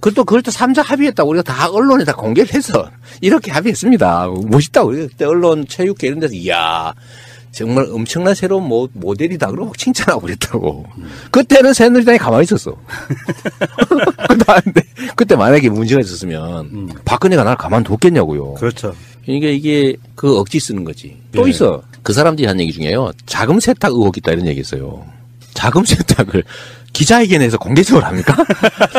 그걸 또 3자 합의했다고 우리가 다 언론에 다 공개를 해서 이렇게 합의했습니다. 멋있다고. 우리가 그때 언론, 체육회 이런 데서, 이야, 정말 엄청난 새로운 모델이다. 그러고 막 칭찬하고 그랬다고. 그때는 새누리당이 가만히 있었어. 그때 만약에 문제가 있었으면 박근혜가 날 가만뒀겠냐고요. 그렇죠. 이게 그 억지 쓰는 거지. 또 네. 있어. 그 사람들이 한 얘기 중에요. 자금 세탁 의혹이 있다 이런 얘기 있어요. 자금 세탁을 기자회견에서 공개적으로 합니까?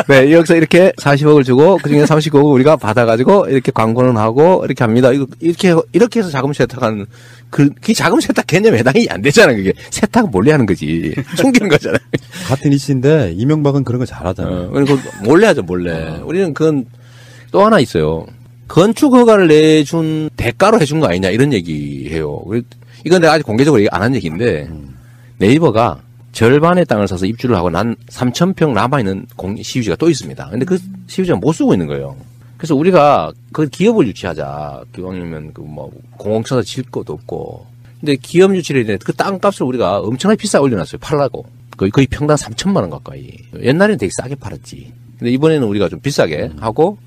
네, 여기서 이렇게 40억을 주고 그중에 39억을 우리가 받아가지고 이렇게 광고는 하고 이렇게 합니다. 이렇게 해서 자금 세탁하는 그 자금 세탁 개념에 해당이 안 되잖아. 그게 세탁은 몰래 하는 거지. 숨기는 거잖아요. 같은 이슈인데 이명박은 그런 거 잘하잖아요. 그리고 몰래 하죠, 몰래. 우리는 그건 또 하나 있어요. 건축 허가를 내준 대가로 해준 거 아니냐 이런 얘기해요. 이건 내가 아직 공개적으로 얘기 안 한 얘기인데 네이버가 절반의 땅을 사서 입주를 하고 난 3,000평 남아있는 시유지가 또 있습니다. 근데 그 시유지가 못 쓰고 있는 거예요. 그래서 우리가 그 기업을 유치하자. 기왕이면 공공청사 질 것도 없고. 근데 기업 유치를 했는데 그 땅값을 우리가 엄청나게 비싸게 올려놨어요. 팔라고. 거의 평당 3,000만 원 가까이. 옛날에는 되게 싸게 팔았지. 근데 이번에는 우리가 좀 비싸게 하고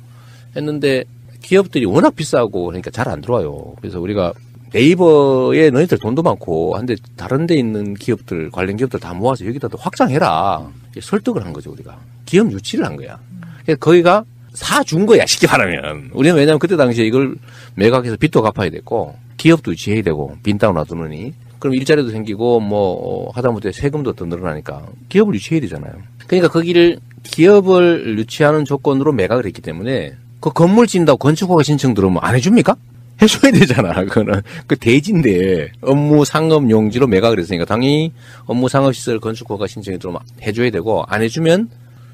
했는데 기업들이 워낙 비싸고 그러니까 잘 안 들어와요. 그래서 우리가 네이버에 너희들 돈도 많고 한데 다른 데 있는 기업들 관련 기업들 다 모아서 여기다 더 확장해라. 설득을 한 거죠 우리가. 기업 유치를 한 거야. 그래서 거기가 사준 거야 쉽게 말하면. 우리는 왜냐하면 그때 당시에 이걸 매각해서 빚도 갚아야 됐고 기업도 유치해야 되고 빈 땅을 놔두느니 그럼 일자리도 생기고 하다못해 세금도 더 늘어나니까 기업을 유치해야 되잖아요. 그러니까 거기를 기업을 유치하는 조건으로 매각을 했기 때문에 그 건물 짓는다고 건축허가 신청 들어오면 안 해줍니까? 해줘야 되잖아. 그거는 그 대지인데 업무 상업 용지로 매각을 했으니까 당연히 업무 상업 시설 건축허가 신청이 들어오면 해줘야 되고 안 해주면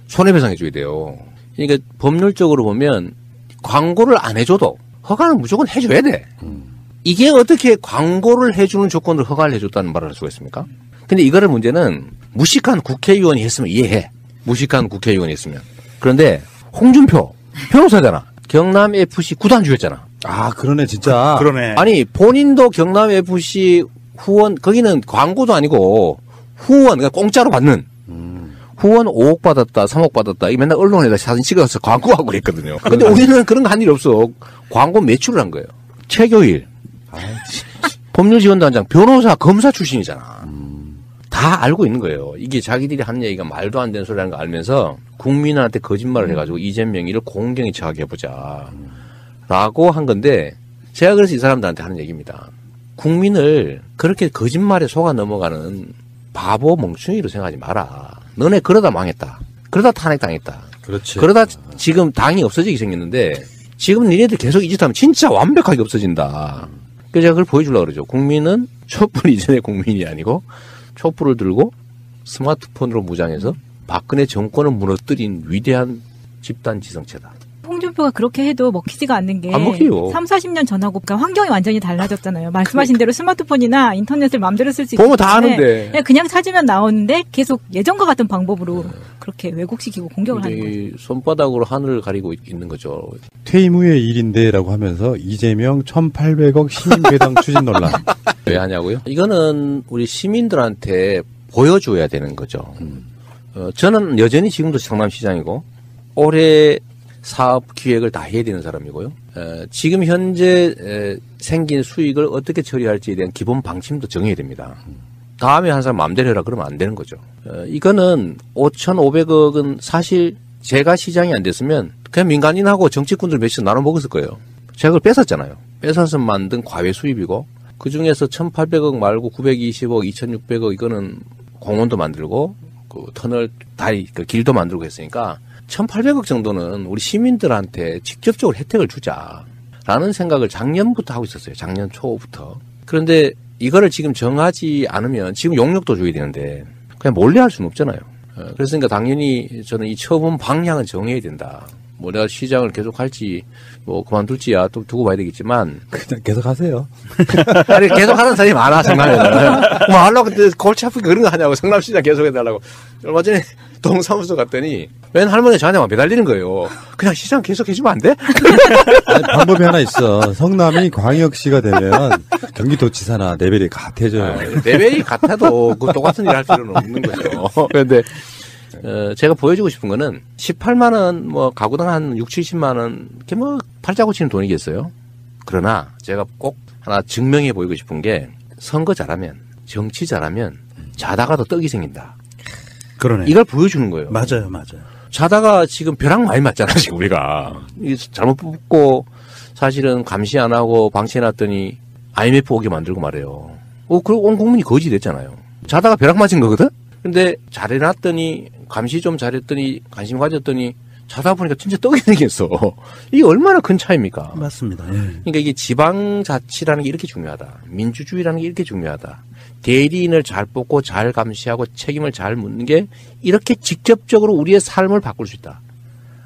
손해배상 해줘야 돼요. 그러니까 법률적으로 보면 광고를 안 해줘도 허가는 무조건 해줘야 돼. 이게 어떻게 광고를 해주는 조건으로 허가를 해줬다는 말을 할 수가 있습니까? 근데 이거를 문제는 무식한 국회의원이 했으면 이해해. 무식한 국회의원이 했으면. 그런데 홍준표 변호사잖아. 경남FC 구단주였잖아. 아, 그러네, 진짜. 그러네. 아니 본인도 경남FC 후원 거기는 광고도 아니고 후원 그러니까 공짜로 받는 후원 5억 받았다 3억 받았다 이게 맨날 언론에다 사진 찍어서 광고하고 그랬거든요. 근데 우리는 그런 거 한 일 없어. 광고 매출을 한 거예요. 최교일 법률지원단장 변호사 검사 출신이잖아. 다 알고 있는 거예요. 이게 자기들이 하는 얘기가 말도 안 되는 소리라는 거 알면서 국민한테 거짓말을 해가지고 이재명이를 공경에 처하게 해보자 라고 한 건데 제가 그래서 이 사람들한테 하는 얘기입니다. 국민을 그렇게 거짓말에 속아 넘어가는 바보 멍충이로 생각하지 마라. 너네 그러다 망했다. 그러다 탄핵당했다. 그렇지. 그러다 지금 당이 없어지게 생겼는데 지금 니네들 계속 이 짓 하면 진짜 완벽하게 없어진다. 그래서 제가 그걸 보여주려고 그러죠. 국민은 촛불 이전의 국민이 아니고 촛불을 들고 스마트폰으로 무장해서 박근혜 정권을 무너뜨린 위대한 집단 지성체다. 홍준표가 그렇게 해도 먹히지가 않는 게 안 먹혀요. 3, 40년 전하고 그러니까 환경이 완전히 달라졌잖아요. 말씀하신 대로 스마트폰이나 인터넷을 마음대로 쓸 수 있기 보면 다 때문에 아는데. 그냥 찾으면 나오는데 계속 예전과 같은 방법으로 그렇게 왜곡시키고 공격을 하는 거죠. 이 손바닥으로 하늘을 가리고 있는 거죠. 퇴임 후의 일인데라고 하면서 이재명 1,800억 시민배당 추진 논란. 왜 하냐고요? 이거는 우리 시민들한테 보여줘야 되는 거죠. 저는 여전히 지금도 성남시장이고 올해 사업 기획을 다 해야 되는 사람이고요. 지금 현재 생긴 수익을 어떻게 처리할지에 대한 기본 방침도 정해야 됩니다. 다음에 한 사람 마음대로 해라 그러면 안 되는 거죠. 이거는 5,500억은 사실 제가 시장이 안 됐으면 그냥 민간인하고 정치꾼들 몇씩 나눠 먹었을 거예요. 제가 그걸 뺏었잖아요. 뺏어서 만든 과외 수입이고 그중에서 1,800억 말고 920억, 2,600억 이거는 공원도 만들고 그 터널 다리 그 길도 만들고 했으니까 1,800억 정도는 우리 시민들한테 직접적으로 혜택을 주자라는 생각을 작년부터 하고 있었어요. 작년 초부터. 그런데 이거를 지금 정하지 않으면 지금 용역도 줘야 되는데 그냥 몰래 할 수는 없잖아요. 그래서 당연히 저는 이 처분 방향은 정해야 된다. 뭐 내가 시장을 계속 할지 뭐 그만둘지야 또 두고 봐야 되겠지만 그냥 계속 하세요. 아니 계속 하는 사람이 많아 성남에는. 뭐 하려고 근데 골치 아프게 그런 거 하냐고 성남시장 계속 해달라고. 얼마 전에 동사무소 갔더니 웬 할머니 저한테만 매달리는 거예요. 그냥 시장 계속 해주면 안 돼? 아니, 방법이 하나 있어. 성남이 광역시가 되면 경기도지사나 레벨이 같아져요. 레벨이 같아도 그 똑같은 일 할 필요는 없는 거죠. 그런데 제가 보여주고 싶은 거는 18만 원, 뭐 가구당 한 6, 70만 원, 이렇게 뭐 팔자고 치는 돈이겠어요. 그러나 제가 꼭 하나 증명해 보이고 싶은 게 선거 잘하면, 정치 잘하면 자다가도 떡이 생긴다. 그러네. 이걸 보여주는 거예요. 맞아요. 자다가 지금 벼락 많이 맞잖아, 지금 우리가. 잘못 뽑고 사실은 감시 안 하고 방치해놨더니 IMF 오게 만들고 말해요. 그리고 온 국민이 거지 됐잖아요. 자다가 벼락 맞은 거거든? 근데 잘해놨더니 감시 좀 잘했더니 관심 가졌더니 자다 보니까 진짜 떡이 생겼어. 이게 얼마나 큰 차이입니까? 맞습니다. 예. 그러니까 이게 지방자치라는 게 이렇게 중요하다. 민주주의라는 게 이렇게 중요하다. 대리인을 잘 뽑고 잘 감시하고 책임을 잘 묻는 게 이렇게 직접적으로 우리의 삶을 바꿀 수 있다.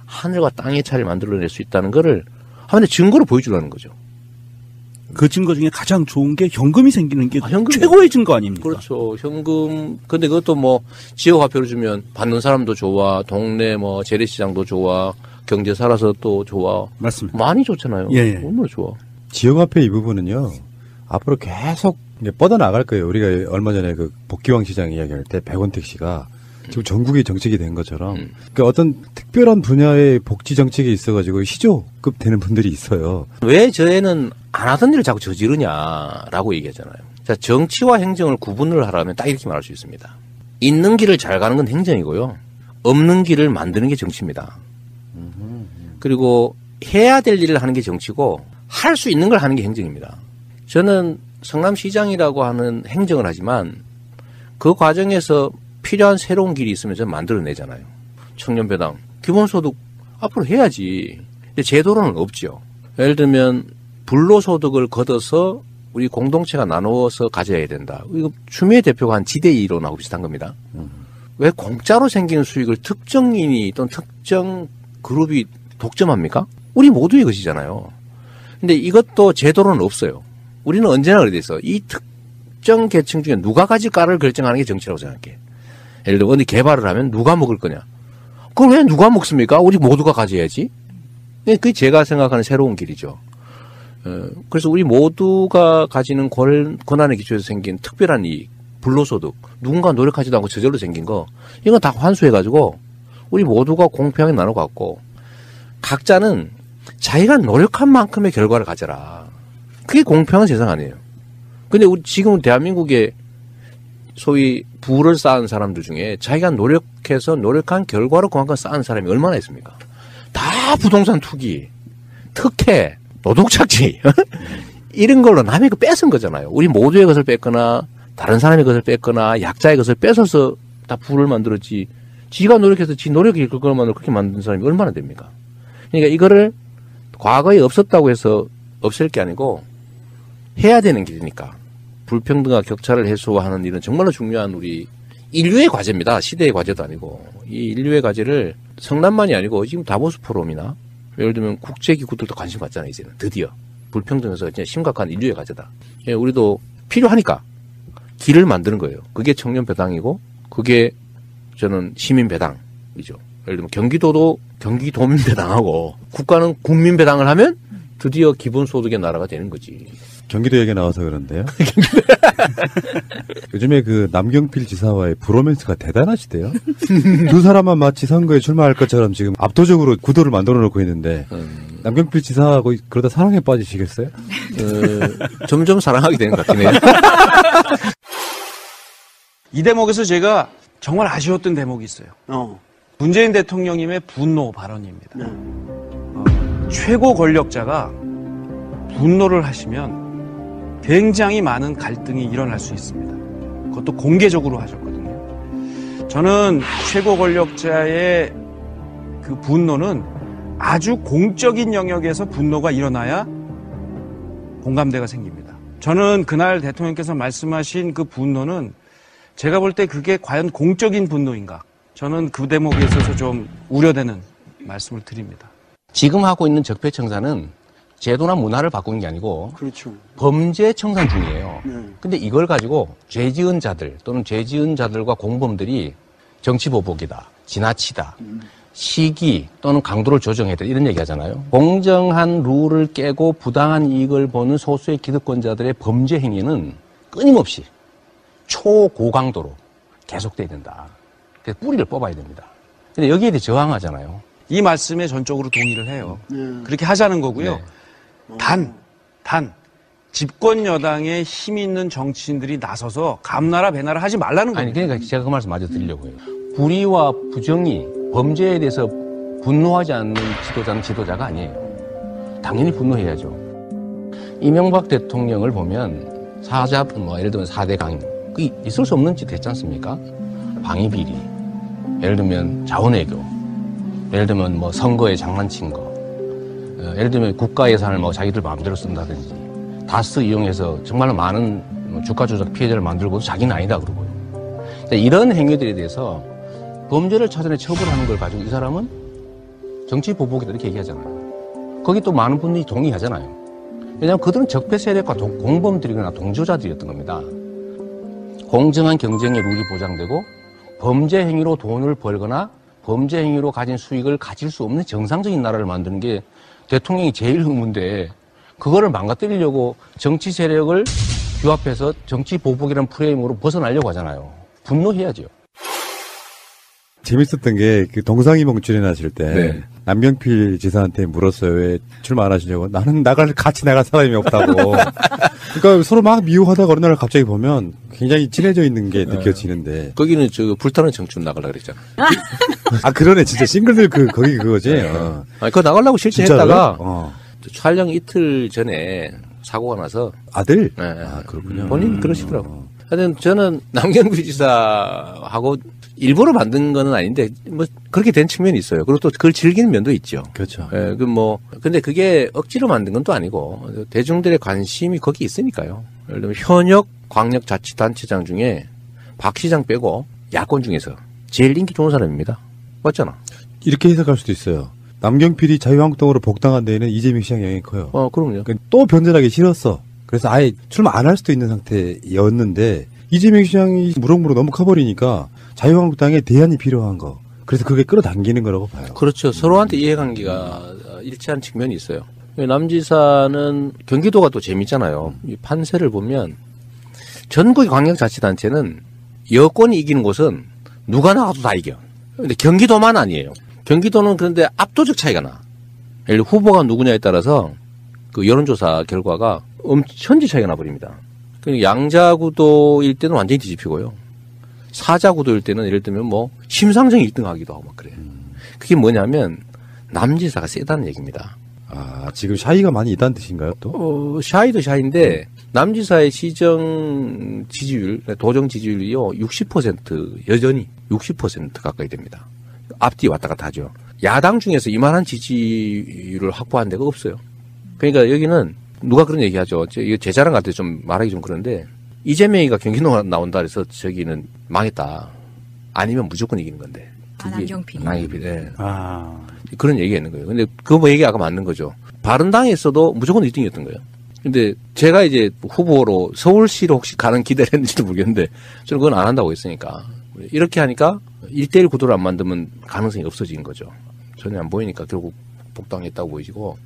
하늘과 땅의 차이를 만들어낼 수 있다는 거를 하나의 증거로 보여주려는 거죠. 그 증거 중에 가장 좋은 게 현금이 생기는 게 현금이요. 최고의 증거 아닙니까? 그렇죠. 현금. 근데 그것도 뭐 지역화표를 주면 받는 사람도 좋아. 동네 뭐 재래시장도 좋아. 경제 살아서 또 좋아. 맞습니다. 많이 좋잖아요. 예. 너무 좋아. 지역화폐 이 부분은요. 앞으로 계속 뻗어나갈 거예요. 우리가 얼마 전에 그 복귀왕 시장 이야기할 때 백원택 씨가 지금 전국의 정책이 된 것처럼 그러니까 어떤 특별한 분야의 복지 정책이 있어가지고 시조급 되는 분들이 있어요. 왜 저애는 안 하던 일을 자꾸 저지르냐라고 얘기하잖아요. 자, 정치와 행정을 구분을 하라면 딱 이렇게 말할 수 있습니다. 있는 길을 잘 가는 건 행정이고요. 없는 길을 만드는 게 정치입니다. 그리고 해야 될 일을 하는 게 정치고 할 수 있는 걸 하는 게 행정입니다. 저는 성남시장이라고 하는 행정을 하지만 그 과정에서 필요한 새로운 길이 있으면 저는 만들어내잖아요. 청년배당, 기본소득 앞으로 해야지. 근데 제도로는 없죠. 예를 들면 불로소득을 걷어서 우리 공동체가 나누어서 가져야 된다. 이거 추미애 대표가 한 지대 이론하고 비슷한 겁니다. 왜 공짜로 생기는 수익을 특정인이 또는 특정 그룹이 독점합니까? 우리 모두의 것이잖아요. 근데 이것도 제도로는 없어요. 우리는 언제나 그래 돼 있어. 이 특정 계층 중에 누가 가질까를 결정하는 게 정치라고 생각해. 예를 들어 어디 개발을 하면 누가 먹을 거냐. 그걸 왜 누가 먹습니까? 우리 모두가 가져야지. 그게 제가 생각하는 새로운 길이죠. 그래서 우리 모두가 가지는 권한의 기초에서 생긴 특별한 이익, 불로소득, 누군가 노력하지도 않고 저절로 생긴 거, 이건 다 환수해가지고 우리 모두가 공평하게 나눠갖고 각자는 자기가 노력한 만큼의 결과를 가져라. 그게 공평한 세상 아니에요. 근데 우리 지금 대한민국에 소위 부를 쌓은 사람들 중에 자기가 노력해서 노력한 결과로 그만큼 쌓은 사람이 얼마나 있습니까? 다 부동산 투기, 특혜, 노동착취 이런 걸로 남의 거 뺏은 거잖아요. 우리 모두의 것을 뺐거나 다른 사람의 것을 뺐거나 약자의 것을 뺏어서 다 부를 만들었지. 지가 노력해서 지 노력이 있을 것만으로 그렇게 만든 사람이 얼마나 됩니까? 그러니까 이거를 과거에 없었다고 해서 없앨 게 아니고 해야 되는 길이니까 불평등과 격차를 해소하는 일은 정말로 중요한 우리 인류의 과제입니다. 시대의 과제도 아니고 이 인류의 과제를 성남만이 아니고 지금 다보스 포럼이나 예를 들면 국제기구들도 관심 갖잖아요. 이제는 드디어 불평등에서 진짜 심각한 인류의 과제다. 예, 우리도 필요하니까 길을 만드는 거예요. 그게 청년 배당이고 그게 저는 시민 배당이죠. 예를 들면 경기도도 경기도민 배당하고 국가는 국민 배당을 하면 드디어 기본소득의 나라가 되는 거지. 경기도 얘기 나와서 그런데요. 요즘에 그 남경필 지사와의 브로맨스가 대단하시대요. 두 사람만 마치 선거에 출마할 것처럼 지금 압도적으로 구도를 만들어 놓고 있는데 남경필 지사하고 그러다 사랑에 빠지시겠어요? 점점 사랑하게 되는 것 같긴 해요. 이 대목에서 제가 정말 아쉬웠던 대목이 있어요. 문재인 대통령님의 분노 발언입니다. 최고 권력자가 분노를 하시면 굉장히 많은 갈등이 일어날 수 있습니다. 그것도 공개적으로 하셨거든요. 저는 최고 권력자의 그 분노는 아주 공적인 영역에서 분노가 일어나야 공감대가 생깁니다. 저는 그날 대통령께서 말씀하신 그 분노는 제가 볼 때 그게 과연 공적인 분노인가? 저는 그 대목에 있어서 좀 우려되는 말씀을 드립니다. 지금 하고 있는 적폐청산은 제도나 문화를 바꾸는 게 아니고 그렇죠. 범죄 청산 중이에요. 근데 이걸 가지고 죄 지은 자들 또는 죄 지은 자들과 공범들이 정치 보복이다, 지나치다, 시기 또는 강도를 조정해야 돼 이런 얘기 하잖아요. 공정한 룰을 깨고 부당한 이익을 보는 소수의 기득권자들의 범죄 행위는 끊임없이 초고강도로 계속돼야 된다. 그래서 뿌리를 뽑아야 됩니다. 근데 여기에 대해 저항하잖아요. 이 말씀에 전적으로 동의를 해요. 그렇게 하자는 거고요. 네. 단 집권 여당에 힘 있는 정치인들이 나서서 감나라 배나라 하지 말라는 겁니다. 아니 그러니까 제가 그 말씀 마저 드리려고 해요. 불의와 부정이 범죄에 대해서 분노하지 않는 지도자는 지도자가 아니에요. 당연히 분노해야죠. 이명박 대통령을 보면 사자 예를 들면 4대 강인 그 있을 수 없는 짓 했지 않습니까? 방위비리, 예를 들면 자원외교, 예를 들면 뭐 선거에 장난친 거, 예를 들면 국가 예산을 뭐 자기들 마음대로 쓴다든지, 다스 이용해서 정말로 많은 주가 조작 피해자를 만들고도 자기는 아니다 그러고요. 이런 행위들에 대해서 범죄를 찾아내 처벌하는 걸 가지고 이 사람은 정치 보복이다 이렇게 얘기하잖아요. 거기 또 많은 분들이 동의하잖아요. 왜냐하면 그들은 적폐 세력과 공범들이거나 동조자들이었던 겁니다. 공정한 경쟁의 룰이 보장되고 범죄 행위로 돈을 벌거나 범죄 행위로 가진 수익을 가질 수 없는 정상적인 나라를 만드는 게 대통령이 제일 의무인데 그거를 망가뜨리려고 정치 세력을 규합해서 정치 보복이라는 프레임으로 벗어나려고 하잖아요. 분노해야죠. 재밌었던 게 그 동상이몽 출연하실 때 네. 남경필 지사한테 물었어요. 왜 출마 안 하시냐고. 나는 같이 나갈 사람이 없다고. 그러니까 서로 막 미워하다가 어느 날 갑자기 보면 굉장히 친해져 있는 게 느껴지는데. 거기는 저 불타는 청춘 나가려고 그랬잖아. 아 그러네. 진짜 싱글들 거기 그거지. 아니 그거 나가려고 실제 진짜로요? 했다가 촬영 이틀 전에 사고가 나서 아들? 네. 아 그렇군요. 본인 그러시더라고. 하여튼 저는 남경필 지사하고 일부러 만든 거는 아닌데 뭐 그렇게 된 측면이 있어요. 그리고 또 그걸 즐기는 면도 있죠. 그렇죠. 예, 근데 그게 억지로 만든 건 또 아니고 대중들의 관심이 거기 있으니까요. 예를 들면 현역 광역자치단체장 중에 박 시장 빼고 야권 중에서 제일 인기 좋은 사람입니다. 맞잖아. 이렇게 해석할 수도 있어요. 남경필이 자유한국당으로 복당한 데에는 이재명 시장 영향이 커요. 그럼요. 그러니까 또 변절하기 싫었어. 그래서 아예 출마 안 할 수도 있는 상태였는데 이재명 시장이 무럭무럭 너무 커버리니까 자유한국당에 대안이 필요한 거. 그래서 그게 끌어당기는 거라고 봐요. 그렇죠. 서로한테 이해관계가 일치한 측면이 있어요. 남지사는 경기도가 또 재밌잖아요. 이 판세를 보면 전국의 광역자치단체는 여권이 이기는 곳은 누가 나가도 다 이겨. 근데 경기도만 아니에요. 경기도는 그런데 압도적 차이가 나. 예를 들어 후보가 누구냐에 따라서 그 여론조사 결과가 천지 차이가 나버립니다. 양자구도일 때는 완전히 뒤집히고요. 사자구도일 때는 예를 들면 뭐 심상정 1등 하기도 하고 막 그래요. 그게 뭐냐면 남지사가 세다는 얘기입니다. 아, 지금 샤이가 많이 있다는 뜻인가요, 또? 샤이도 샤이인데, 남지사의 시정 지지율, 도정 지지율이요, 60% 여전히 60% 가까이 됩니다. 앞뒤 왔다 갔다 하죠. 야당 중에서 이만한 지지율을 확보한 데가 없어요. 그러니까 여기는 누가 그런 얘기 하죠. 이거 제 자랑 같아 좀 말하기 좀 그런데, 이재명이가 경기도 나온다 그래서 저기는 망했다. 아니면 무조건 이기는 건데. 남경필. 네. 아. 그런 얘기가 있는 거예요. 근데 그거 얘기 아까 맞는 거죠. 바른당에서도 무조건 1등이었던 거예요. 근데 제가 이제 후보로 서울시로 혹시 가는 기대를 했는지도 모르겠는데 저는 그건 안 한다고 했으니까. 이렇게 하니까 1대1 구도를 안 만들면 가능성이 없어진 거죠. 전혀 안 보이니까 결국 복당했다고 보이시고.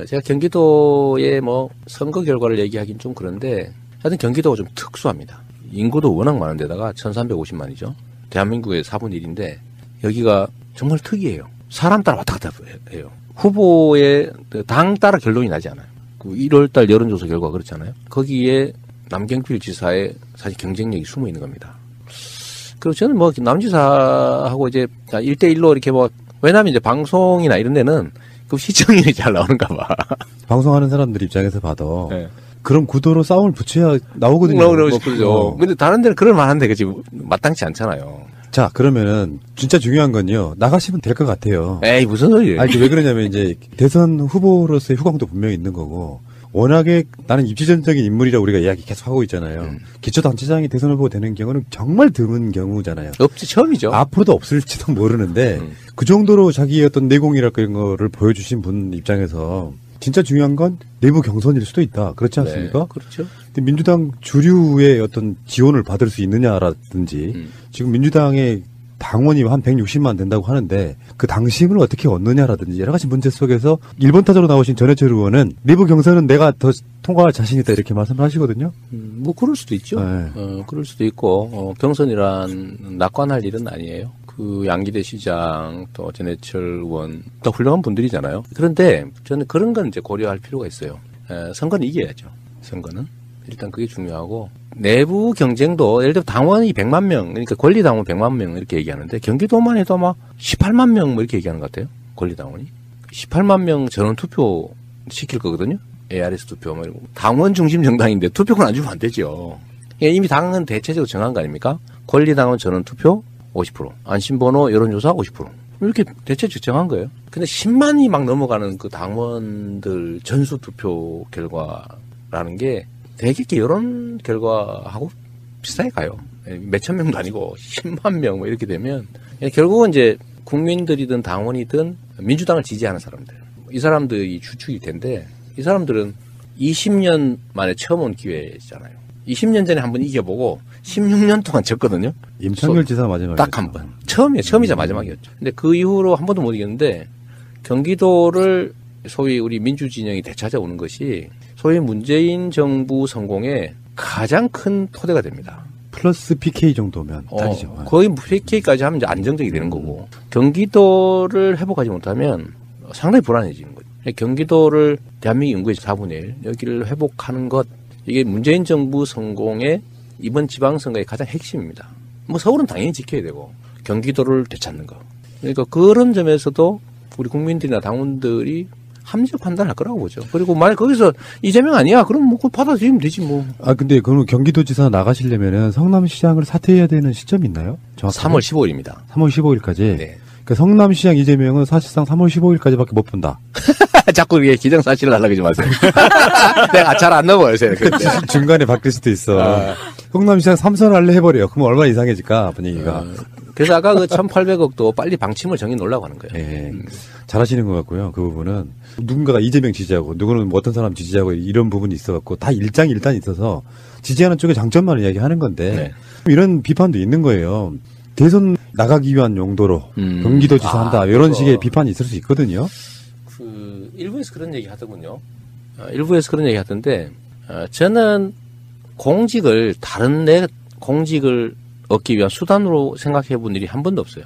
제가 경기도의 뭐 선거 결과를 얘기하긴 좀 그런데 하여튼 경기도가 좀 특수합니다. 인구도 워낙 많은 데다가 1350만이죠. 대한민국의 4분의 1인데 여기가 정말 특이해요. 사람 따라 왔다 갔다 해요. 후보의 당 따라 결론이 나지 않아요. 그 1월달 여론조사 결과 그렇잖아요. 거기에 남경필 지사의 사실 경쟁력이 숨어 있는 겁니다. 그리고 저는 뭐 남지사하고 이제 1대1로 이렇게 뭐 왜냐하면 이제 방송이나 이런 데는 그 시청률이 잘 나오는가 봐. 방송하는 사람들 입장에서 봐도 네. 그런 구도로 싸움을 붙여야 나오거든요. 그러죠. 근데 다른 데는 그럴 만한데 그치 마땅치 않잖아요. 자, 그러면은 진짜 중요한 건요. 나가시면 될 것 같아요. 에이 무슨 소리예요? 아니, 왜 그러냐면 이제 대선 후보로서의 후광도 분명히 있는 거고 워낙에 나는 입지전적인 인물이라 우리가 이야기 계속 하고 있잖아요. 기초단체장이 대선 후보 되는 경우는 정말 드문 경우잖아요. 없지 처음이죠. 앞으로도 없을지도 모르는데 그 정도로 자기의 어떤 내공이랄까 이런 거를 보여주신 분 입장에서 진짜 중요한 건 내부 경선일 수도 있다. 그렇지 않습니까? 네, 그렇죠. 근데 민주당 주류의 어떤 지원을 받을 수 있느냐라든지 지금 민주당의 당원이 한 160만 된다고 하는데 그 당심을 어떻게 얻느냐라든지 여러 가지 문제 속에서 1번 타자로 나오신 전해철 의원은 내부 경선은 내가 더 통과할 자신 있다 이렇게 말씀을 하시거든요. 뭐 그럴 수도 있죠. 네. 그럴 수도 있고 경선이란 낙관할 일은 아니에요. 그 양기대 시장 또 전해철 의원 또 훌륭한 분들이잖아요. 그런데 저는 그런 건 이제 고려할 필요가 있어요. 선거는 이겨야죠. 선거는 일단 그게 중요하고 내부 경쟁도 예를 들어 당원이 100만 명 그러니까 권리당원 100만 명 이렇게 얘기하는데 경기도만 해도 아마 18만 명 뭐 이렇게 얘기하는 것 같아요. 권리당원이 18만 명 전원 투표 시킬 거거든요. ARS 투표 뭐 이러고 당원 중심 정당인데 투표권 안 주면 안 되죠. 이미 당은 대체적으로 정한 거 아닙니까? 권리당원 전원 투표 50%, 안심번호 여론조사 50%. 이렇게 대체적 정한 거예요. 근데 10만이 막 넘어가는 그 당원들 전수 투표 결과라는 게 되게 여론 결과하고 비슷하게 가요. 몇천 명도 아니고 10만 명 뭐 이렇게 되면 결국은 이제 국민들이든 당원이든 민주당을 지지하는 사람들. 이 사람들이 주축일 텐데 이 사람들은 20년 만에 처음 온 기회잖아요. 20년 전에 한번 이겨보고 16년 동안 졌거든요. 임창열 지사 마지막에 딱 한 번. 처음이자 마지막이었죠. 근데 그 이후로 한 번도 못 이겼는데 경기도를 소위 우리 민주진영이 되찾아오는 것이 소위 문재인 정부 성공에 가장 큰 토대가 됩니다. 플러스 PK 정도면 딱이죠. 거의 PK까지 하면 이제 안정적이 되는 거고 경기도를 회복하지 못하면 상당히 불안해지는 거죠. 경기도를 대한민국 인구의 4분의 1 여기를 회복하는 것 이게 문재인 정부 성공의 이번 지방선거의 가장 핵심입니다. 뭐 서울은 당연히 지켜야 되고 경기도를 되찾는 거. 그러니까 그런 점에서도 우리 국민들이나 당원들이 합리적 판단을 할 거라고 보죠. 그리고 만약 거기서 이재명 아니야? 그럼 뭐 그거 받아들이면 되지 뭐. 아 근데 그럼 경기도지사 나가시려면은 성남시장을 사퇴해야 되는 시점이 있나요? 정확하게? 3월 15일입니다. 3월 15일까지. 네. 그러니까 성남시장 이재명은 사실상 3월 15일까지밖에 못 본다. 자꾸 이게 기정사실을 하려고 하지 마세요. 내가 잘 안 넘어요, 제가. 중간에 바뀔 수도 있어. 성남시장 3선 할래 해버려요. 그럼 얼마나 이상해질까 분위기가. 그래서 아까 그 1,800억도 빨리 방침을 정해 놓으려고 하는 거예요. 예. 잘하시는 것 같고요. 그 부분은 누군가가 이재명 지지하고 누구는 뭐 어떤 사람 지지하고 이런 부분이 있어갖고 다 일장일단이 있어서 지지하는 쪽의 장점만 이야기하는 건데 네. 이런 비판도 있는 거예요. 대선 나가기 위한 용도로 경기도지사 한다 이런 식의 비판이 있을 수 있거든요. 그 일부에서 그런 얘기 하더군요. 일부에서 그런 얘기 하던데 저는 공직을 다른 내 공직을 얻기 위한 수단으로 생각해 본 일이 한 번도 없어요.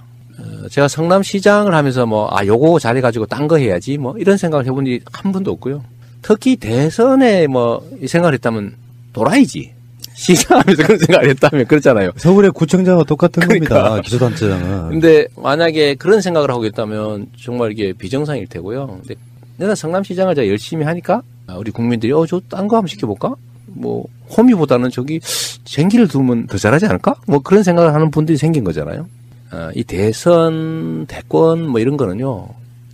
제가 성남시장을 하면서 요거 잘해가지고 딴 거 해야지 이런 생각을 해본 일이 한 번도 없고요. 특히 대선에 이 생각을 했다면 돌아야지. 시장하면서 그런 생각을 했다면 그렇잖아요. 서울의 구청장과 똑같은 그러니까. 겁니다. 기초단체장은. 근데 만약에 그런 생각을 하고 있다면 정말 이게 비정상일 테고요. 근데 내가 성남시장을 제가 열심히 하니까 우리 국민들이 저 딴 거 한번 시켜볼까? 뭐 호미보다는 저기 쟁기를 두면 더 잘하지 않을까? 뭐 그런 생각을 하는 분들이 생긴 거잖아요. 이 대선, 대권 뭐 이런 거는요.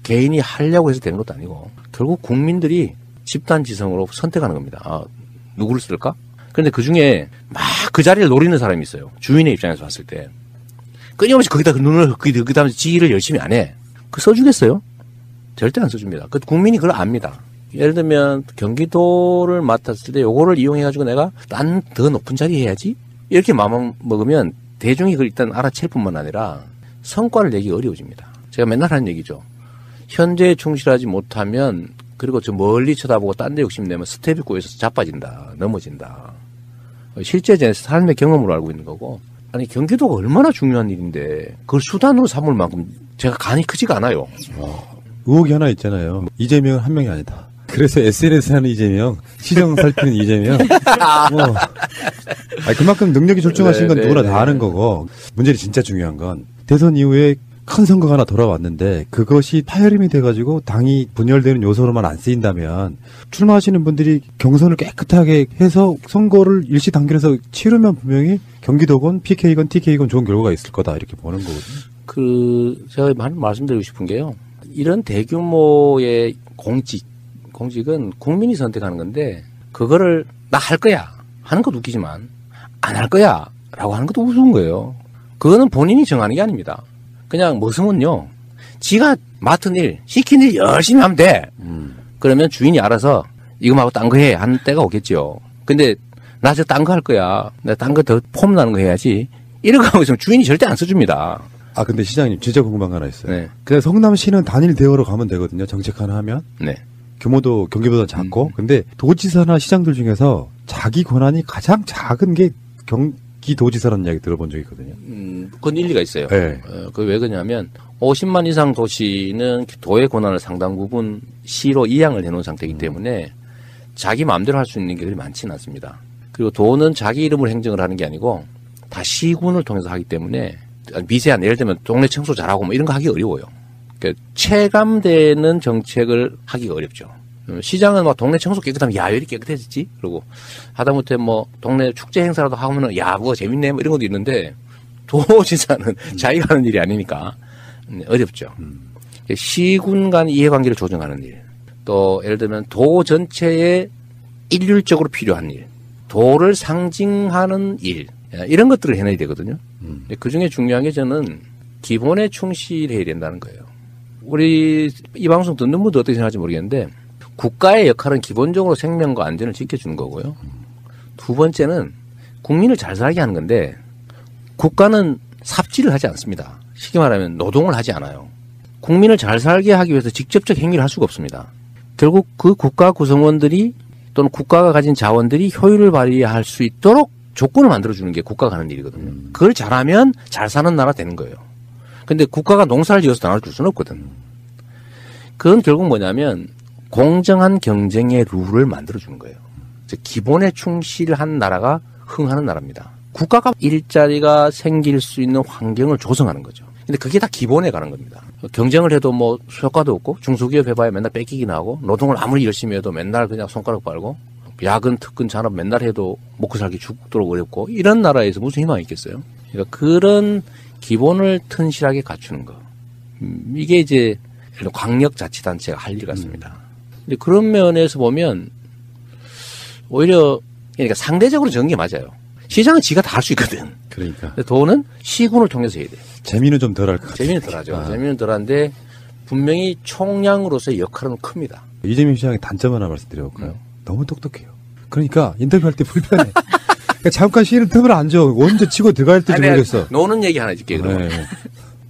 개인이 하려고 해서 되는 것도 아니고 결국 국민들이 집단지성으로 선택하는 겁니다. 누구를 쓸까? 그런데 그중에 막 그 자리를 노리는 사람이 있어요. 주인의 입장에서 봤을 때. 끊임없이 거기다 그 눈을 그다음에 지휘를 열심히 안 해. 그 써주겠어요? 절대 안 써줍니다. 그 국민이 그걸 압니다. 예를 들면 경기도를 맡았을 때 요거를 이용해가지고 내가 딴 더 높은 자리 해야지? 이렇게 마음 먹으면 대중이 그걸 일단 알아챌 뿐만 아니라 성과를 내기 어려워집니다. 제가 맨날 하는 얘기죠. 현재에 충실하지 못하면 그리고 저 멀리 쳐다보고 딴 데 욕심내면 스텝이 꼬여서 자빠진다. 넘어진다. 실제 제 삶의 경험으로 알고 있는 거고. 아니 경기도가 얼마나 중요한 일인데 그걸 수단으로 삼을 만큼 제가 간이 크지가 않아요. 의혹이 하나 있잖아요. 이재명은 한 명이 아니다. 그래서 SNS 하는 이재명, 시정 살피는 이재명. 그만큼 능력이 출중하신 건 누구나 다 아는 거고. 문제는 진짜 중요한 건 대선 이후에 큰 선거가 하나 돌아왔는데 그것이 파열음이 돼가지고 당이 분열되는 요소로만 안 쓰인다면 출마하시는 분들이 경선을 깨끗하게 해서 선거를 일시 단결해서 치르면 분명히 경기도건 PK건 TK건 좋은 결과가 있을 거다 이렇게 보는 거거든요. 제가 말씀드리고 싶은 게요. 이런 대규모의 공직은 국민이 선택하는 건데 그거를 나 할 거야 하는 것도 웃기지만 안 할 거야 라고 하는 것도 우스운 거예요. 그거는 본인이 정하는 게 아닙니다. 그냥 머슴은요. 지가 맡은 일, 시킨 일 열심히 하면 돼. 그러면 주인이 알아서 이거 말고 딴 거 해 하는 때가 오겠죠. 근데 나 저 딴 거 할 거야. 내가 딴 거 더 폼나는 거 해야지. 이렇게 하고 있으면 주인이 절대 안 써줍니다. 근데 시장님 진짜 궁금한 거 하나 있어요. 네. 그냥 성남시는 단일 대우로 가면 되거든요. 정책 하나 하면. 네. 규모도 경기보다 작고. 근데 도지사나 시장들 중에서 자기 권한이 가장 작은 게 경기도지사라는 이야기 들어본 적이 있거든요. 그건 일리가 있어요. 네. 그게 왜 그러냐면 50만 이상 도시는 도의 권한을 상당 부분 시로 이양을 해놓은 상태이기 때문에 자기 마음대로 할 수 있는 게 그리 많지는 않습니다. 그리고 도는 자기 이름으로 행정을 하는 게 아니고 다 시군을 통해서 하기 때문에 미세한 예를 들면 동네 청소 잘하고 뭐 이런 거 하기 어려워요. 그러니까 체감되는 정책을 하기가 어렵죠. 시장은 막 동네 청소 깨끗하면 야, 왜 이렇게 깨끗해졌지? 그러고 하다못해 뭐 동네 축제 행사라도 하면은 야, 뭐가 재밌네 뭐 이런 것도 있는데 도지사는 자기가 하는 일이 아니니까 어렵죠. 시군 간 이해관계를 조정하는 일, 또 예를 들면 도 전체에 일률적으로 필요한 일, 도를 상징하는 일, 이런 것들을 해내야 되거든요. 그중에 중요한 게 저는 기본에 충실해야 된다는 거예요. 우리 이 방송 듣는 분도 어떻게 생각할지 모르겠는데 국가의 역할은 기본적으로 생명과 안전을 지켜주는 거고요. 두 번째는 국민을 잘 살게 하는 건데 국가는 삽질을 하지 않습니다. 쉽게 말하면 노동을 하지 않아요. 국민을 잘 살게 하기 위해서 직접적 행위를 할 수가 없습니다. 결국 그 국가 구성원들이 또는 국가가 가진 자원들이 효율을 발휘할 수 있도록 조건을 만들어주는 게 국가가 하는 일이거든요. 그걸 잘하면 잘 사는 나라 되는 거예요. 근데 국가가 농사를 지어서 나눠줄 수는 없거든. 그건 결국 뭐냐면 공정한 경쟁의 룰을 만들어주는 거예요. 기본에 충실한 나라가 흥하는 나라입니다. 국가가 일자리가 생길 수 있는 환경을 조성하는 거죠. 근데 그게 다 기본에 가는 겁니다. 경쟁을 해도 뭐 효과도 없고 중소기업 해봐야 맨날 뺏기기나 하고 노동을 아무리 열심히 해도 맨날 그냥 손가락 빨고 야근, 특근, 잔업 맨날 해도 먹고 살기 죽도록 어렵고 이런 나라에서 무슨 희망이 있겠어요? 그러니까 그런 기본을 튼실하게 갖추는 거. 이게 이제 광역자치단체가 할 일 같습니다. 근데 그런 면에서 보면 오히려 그러니까 상대적으로 적은 게 맞아요. 시장은 지가 다 할 수 있거든. 그러니까. 근데 도는 시군을 통해서 해야 돼. 재미는 좀 덜 할 것 같아요. 재미는 덜하죠. 재미는 덜한데 분명히 총량으로서의 역할은 큽니다. 이재명 시장의 단점 하나 말씀드려볼까요? 너무 똑똑해요. 그러니까 인터뷰할 때 불편해. 그러니까 잠깐 쉬는 틈을 안 줘. 언제 치고 들어갈 때지 모르겠어. 노는 얘기 하나 해줄게. 그러면. 네.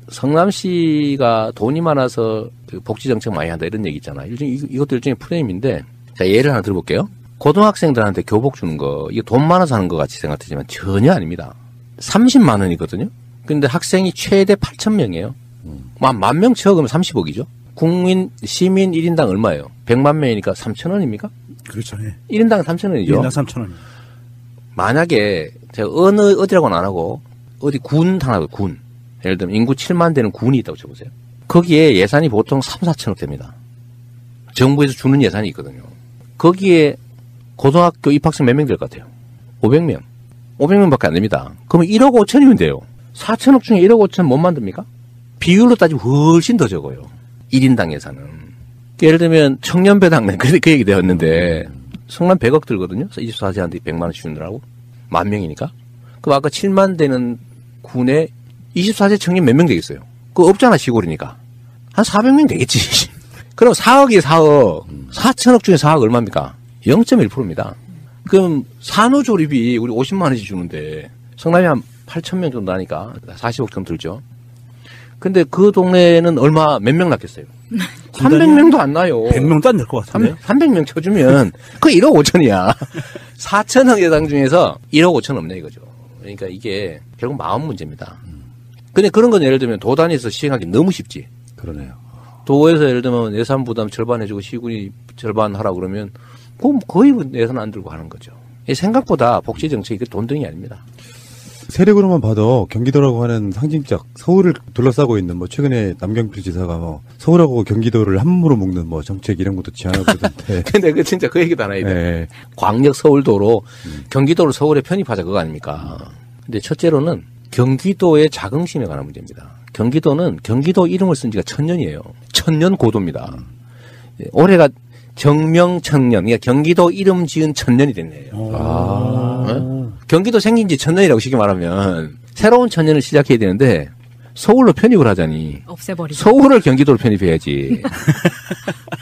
성남시가 돈이 많아서 복지정책 많이 한다 이런 얘기 있잖아. 이것도 일종의 프레임인데 자 예를 하나 들어볼게요. 고등학생들한테 교복 주는 거 이게 돈 많아서 하는 것 같이 생각되지만 전혀 아닙니다. 30만 원이거든요. 근데 학생이 최대 8,000명이에요. 10,000명 채워 그러면 30억이죠. 시민 1인당 얼마예요? 100만 명이니까 3,000원입니까? 그렇죠. 예. 1인당 3,000원이죠. 1인당 3,000원. 만약에 제가 어디라고는 안 하고 어디 군 하나 군. 예를 들면 인구 7만 되는 군이 있다고 쳐보세요. 거기에 예산이 보통 3, 4천억 됩니다. 정부에서 주는 예산이 있거든요. 거기에 고등학교 입학생 몇 명 될 것 같아요? 500명. 500명밖에 안 됩니다. 그러면 1억 5천이면 돼요. 4천억 중에 1억 5천 못 만듭니까? 비율로 따지면 훨씬 더 적어요. 1인당 예산은. 예를 들면 청년배당 그 얘기 되었는데 성남 100억 들거든요. 24세한테 100만 원씩 주느라고. 10,000명이니까. 그럼 아까 7만 되는 군에 24세 청년 몇 명 되겠어요? 그거 없잖아, 시골이니까. 한 400명 되겠지. 그럼 4억이 4억. 4천억 중에 4억 얼마입니까? 0.1%입니다. 그럼 산후조리비 우리 50만 원씩 주는데 성남이 한 8,000명 정도 나니까 40억 정도 들죠. 근데 그 동네는 얼마 몇 명 낳겠어요? 300명도 안 나요. 100명도 안 될 것 같은데. 300명 쳐주면 그 1억 5천이야. 4천억 예상 중에서 1억 5천 없네 이거죠. 그러니까 이게 결국 마음 문제입니다. 근데 그런 건 예를 들면 도 단위에서 시행하기 너무 쉽지. 그러네요. 도에서 예를 들면 예산 부담 절반 해주고 시군이 절반 하라 그러면 그럼 거의 예산 안 들고 하는 거죠. 생각보다 복지 정책이 돈 등이 아닙니다. 세력으로만 봐도 경기도라고 하는 상징적 서울을 둘러싸고 있는 뭐 최근에 남경필 지사가 뭐 서울하고 경기도를 한 몸으로 묶는 뭐 정책 이런 것도 제안하고 그러던데. 근데 그 진짜 그 얘기도 하나 해야 돼. 네. 광역 서울도로 경기도를 서울에 편입하자 그거 아닙니까? 근데 첫째로는 경기도의 자긍심에 관한 문제입니다. 경기도는 경기도 이름을 쓴 지가 1000년이에요. 1000년 고도입니다. 올해가 정명천년, 그러니까 경기도 이름 지은 1000년이 됐네요. 어? 경기도 생긴 지 1000년이라고 쉽게 말하면 새로운 1000년을 시작해야 되는데 서울로 편입을 하자니 없애버리죠. 서울을 경기도로 편입해야지.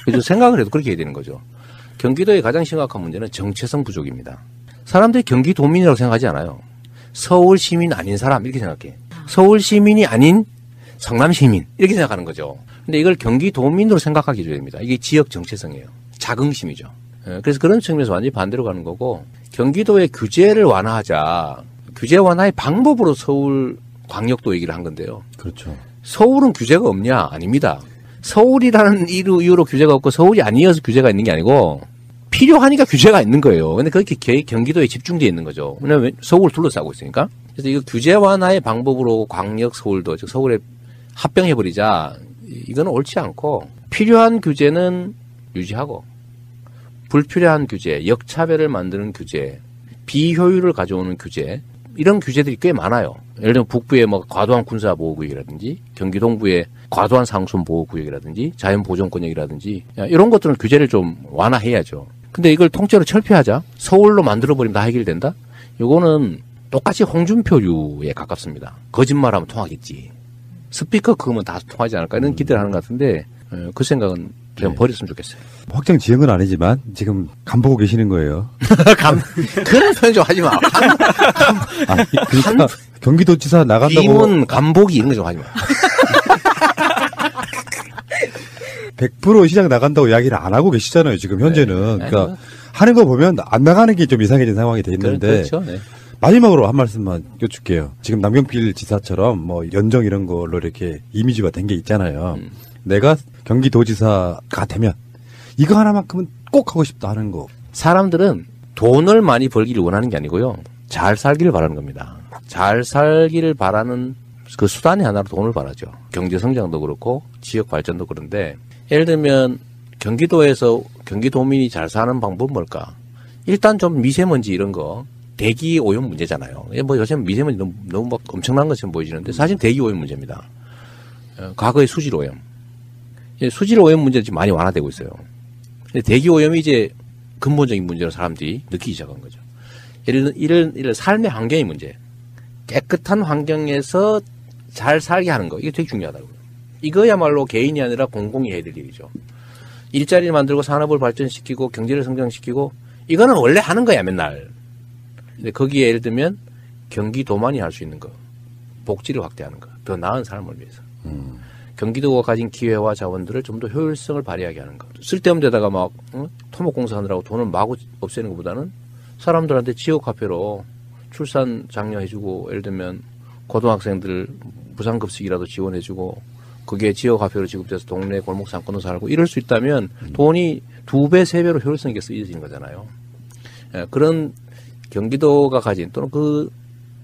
그래서 생각을 해도 그렇게 해야 되는 거죠. 경기도의 가장 심각한 문제는 정체성 부족입니다. 사람들이 경기도민이라고 생각하지 않아요. 서울 시민 아닌 사람 이렇게 생각해. 서울 시민이 아닌 성남 시민 이렇게 생각하는 거죠. 근데 이걸 경기도민으로 생각하기 됩니다. 이게 지역 정체성이에요. 자긍심이죠. 그래서 그런 측면에서 완전히 반대로 가는 거고 경기도의 규제를 완화하자. 규제 완화의 방법으로 서울 광역도 얘기를 한 건데요. 그렇죠. 서울은 규제가 없냐? 아닙니다. 서울이라는 이유로 규제가 없고 서울이 아니어서 규제가 있는 게 아니고 필요하니까 규제가 있는 거예요. 근데 그렇게 경기도에 집중되어 있는 거죠. 왜냐하면 서울을 둘러싸고 있으니까. 그래서 이거 규제 완화의 방법으로 광역 서울도 즉 서울에 합병해버리자. 이거는 옳지 않고 필요한 규제는 유지하고 불필요한 규제, 역차별을 만드는 규제, 비효율을 가져오는 규제 이런 규제들이 꽤 많아요. 예를 들면 북부에 뭐 과도한 군사 보호구역이라든지 경기 동부에 과도한 상순 보호구역이라든지 자연보존권역이라든지 이런 것들은 규제를 좀 완화해야죠. 근데 이걸 통째로 철폐하자 서울로 만들어버리면 다 해결된다? 이거는 똑같이 홍준표류에 가깝습니다. 거짓말하면 통하겠지. 스피커 그거면 다 통하지 않을까 이런 기대를 하는 것 같은데 그 생각은 좀 버렸으면 좋겠어요. 확정 지형은 아니지만 지금 간 보고 계시는 거예요. 그런 표현 좀 하지 마. 그러니까 경기도지사 나간다고 이문 간보기 이런 거 좀 하지 마. 100% 시장 나간다고 이야기를 안 하고 계시잖아요. 지금 현재는. 네. 그러니까 하는 거 보면 안 나가는 게 좀 이상해진 상황이 돼 있는데. 그렇죠. 네. 마지막으로 한 말씀만 여쭐게요. 지금 남경필 지사처럼 뭐 연정 이런 걸로 이렇게 이미지가 된 게 있잖아요. 내가 경기도지사가 되면 이거 하나만큼은 꼭 하고 싶다 하는 거. 사람들은 돈을 많이 벌기를 원하는 게 아니고요. 잘 살기를 바라는 겁니다. 잘 살기를 바라는 그 수단의 하나로 돈을 바라죠. 경제 성장도 그렇고 지역 발전도 그런데 예를 들면 경기도에서 경기도민이 잘 사는 방법은 뭘까? 일단 좀 미세먼지 이런 거 대기 오염 문제잖아요. 뭐 요즘 미세먼지 너무 막 엄청난 것처럼 보여지는데 사실 대기 오염 문제입니다. 과거의 수질 오염. 수질 오염 문제는 지금 많이 완화되고 있어요. 근데 대기 오염이 이제 근본적인 문제로 사람들이 느끼기 시작한 거죠. 이런 삶의 환경의 문제. 깨끗한 환경에서 잘 살게 하는 거. 이게 되게 중요하다고요. 이거야말로 개인이 아니라 공공이 해야 될 일이죠. 일자리를 만들고 산업을 발전시키고 경제를 성장시키고 이거는 원래 하는 거야 맨날. 근데 거기에 예를 들면 경기도만이 할 수 있는 거. 복지를 확대하는 거. 더 나은 삶을 위해서. 경기도가 가진 기회와 자원들을 좀 더 효율성을 발휘하게 하는 거. 쓸데없는 데다가 막 토목공사 하느라고 돈을 마구 없애는 것보다는 사람들한테 지역화폐로 출산 장려해주고 예를 들면 고등학생들 무상급식이라도 지원해주고 그게 지역화폐로 지급돼서 동네 골목 상권도 살고 이럴 수 있다면 돈이 2배, 3배로 효율성 있게 쓰여지는 거잖아요. 그런 경기도가 가진 또는 그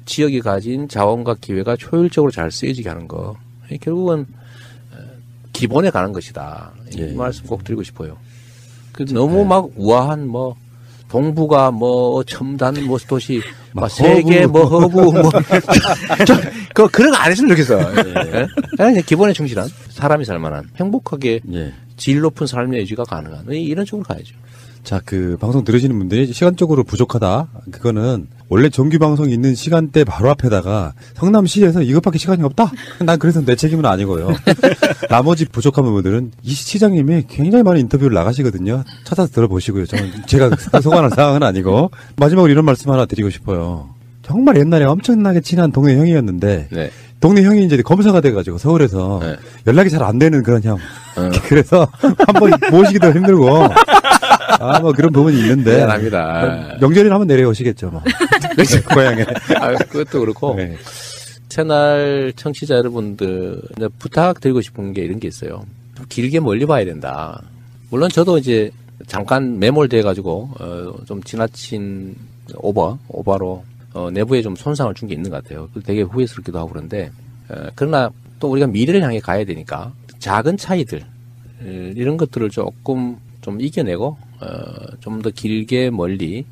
지역이 가진 자원과 기회가 효율적으로 잘 쓰여지게 하는 거. 결국은 기본에 가는 것이다. 이 말씀 꼭 드리고 싶어요. 너무 막 우아한 뭐 동부가 뭐 첨단 뭐 도시, 막 세계 뭐 허브 뭐 그런 거 안 했으면 좋겠어. 예. 그냥 기본에 충실한 사람이 살만한 행복하게 예. 질 높은 삶의 유지가 가능한 이런 쪽으로 가야죠. 자, 그 방송 들으시는 분들이 시간적으로 부족하다. 그거는 원래 정규 방송이 있는 시간대 바로 앞에다가 성남시에서 이것밖에 시간이 없다. 난 그래서 내 책임은 아니고요. 나머지 부족한 부분들은 이 시장님이 굉장히 많은 인터뷰를 나가시거든요. 찾아서 들어보시고요. 제가 소관할 사항은 아니고 마지막으로 이런 말씀 하나 드리고 싶어요. 정말 옛날에 엄청나게 친한 동네 형이었는데 네. 동네 형이 이제 검사가 돼가지고 서울에서 네. 연락이 잘 안 되는 그런 형. 그래서 한번 모시기도 힘들고. 뭐 그런 부분이 있는데. 미안합니다. 명절이나 한번 내려오시겠죠, 뭐. 고향에. 그것도 그렇고. 네. 채널 청취자 여러분들 부탁드리고 싶은 게 이런 게 있어요. 좀 길게 멀리 봐야 된다. 물론 저도 이제 잠깐 매몰돼가지고 좀 지나친 오버로 내부에 좀 손상을 준 게 있는 것 같아요. 되게 후회스럽기도 하고 그런데 그러나 또 우리가 미래를 향해 가야 되니까 작은 차이들 이런 것들을 조금 좀 이겨내고 좀 더 길게 멀리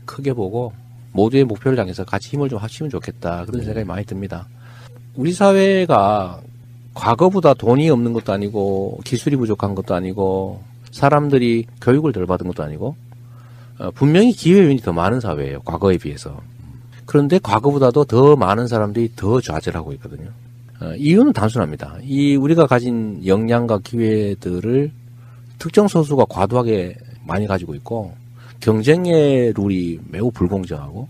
크게 보고 모두의 목표를 향해서 같이 힘을 좀 합치면 좋겠다 그런 생각이 많이 듭니다. 우리 사회가 과거보다 돈이 없는 것도 아니고 기술이 부족한 것도 아니고 사람들이 교육을 덜 받은 것도 아니고 분명히 기회 요인이 더 많은 사회예요. 과거에 비해서. 그런데 과거보다도 더 많은 사람들이 더 좌절하고 있거든요. 이유는 단순합니다. 우리가 가진 역량과 기회들을 특정 소수가 과도하게 많이 가지고 있고 경쟁의 룰이 매우 불공정하고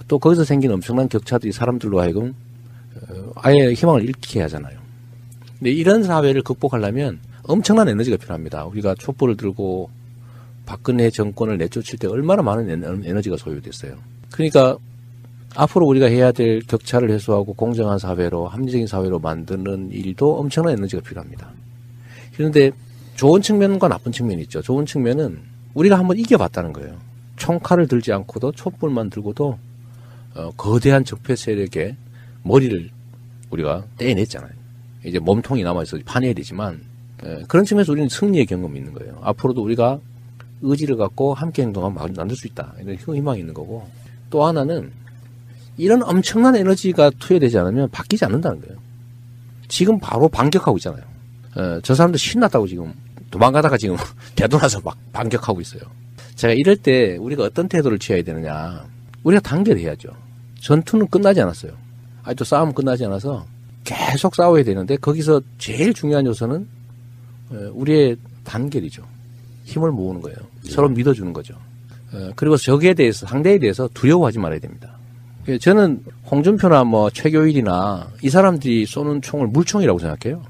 또 거기서 생긴 엄청난 격차들이 사람들로 하여금 아예 희망을 잃게 하잖아요. 근데 이런 사회를 극복하려면 엄청난 에너지가 필요합니다. 우리가 촛불을 들고 박근혜 정권을 내쫓을 때 얼마나 많은 에너지가 소요됐어요. 그러니까 앞으로 우리가 해야 될 격차를 해소하고 공정한 사회로 합리적인 사회로 만드는 일도 엄청난 에너지가 필요합니다. 그런데 좋은 측면과 나쁜 측면이 있죠. 좋은 측면은 우리가 한번 이겨봤다는 거예요. 총칼을 들지 않고도 촛불만 들고도 거대한 적폐 세력의 머리를 우리가 떼어냈잖아요. 이제 몸통이 남아있어 파내야 되지만 그런 측면에서 우리는 승리의 경험이 있는 거예요. 앞으로도 우리가 의지를 갖고 함께 행동하면 만들 수 있다. 이런 희망이 있는 거고 또 하나는 이런 엄청난 에너지가 투여되지 않으면 바뀌지 않는다는 거예요. 지금 바로 반격하고 있잖아요. 저 사람들 신났다고 지금 도망가다가 지금 되돌아서 막 반격하고 있어요. 제가 이럴 때 우리가 어떤 태도를 취해야 되느냐. 우리가 단결해야죠. 전투는 끝나지 않았어요. 아직도 싸움은 끝나지 않아서 계속 싸워야 되는데 거기서 제일 중요한 요소는 우리의 단결이죠. 힘을 모으는 거예요. 서로 믿어주는 거죠. 그리고 적에 대해서 상대에 대해서 두려워하지 말아야 됩니다. 저는 홍준표나 뭐 최교일이나 이 사람들이 쏘는 총을 물총이라고 생각해요.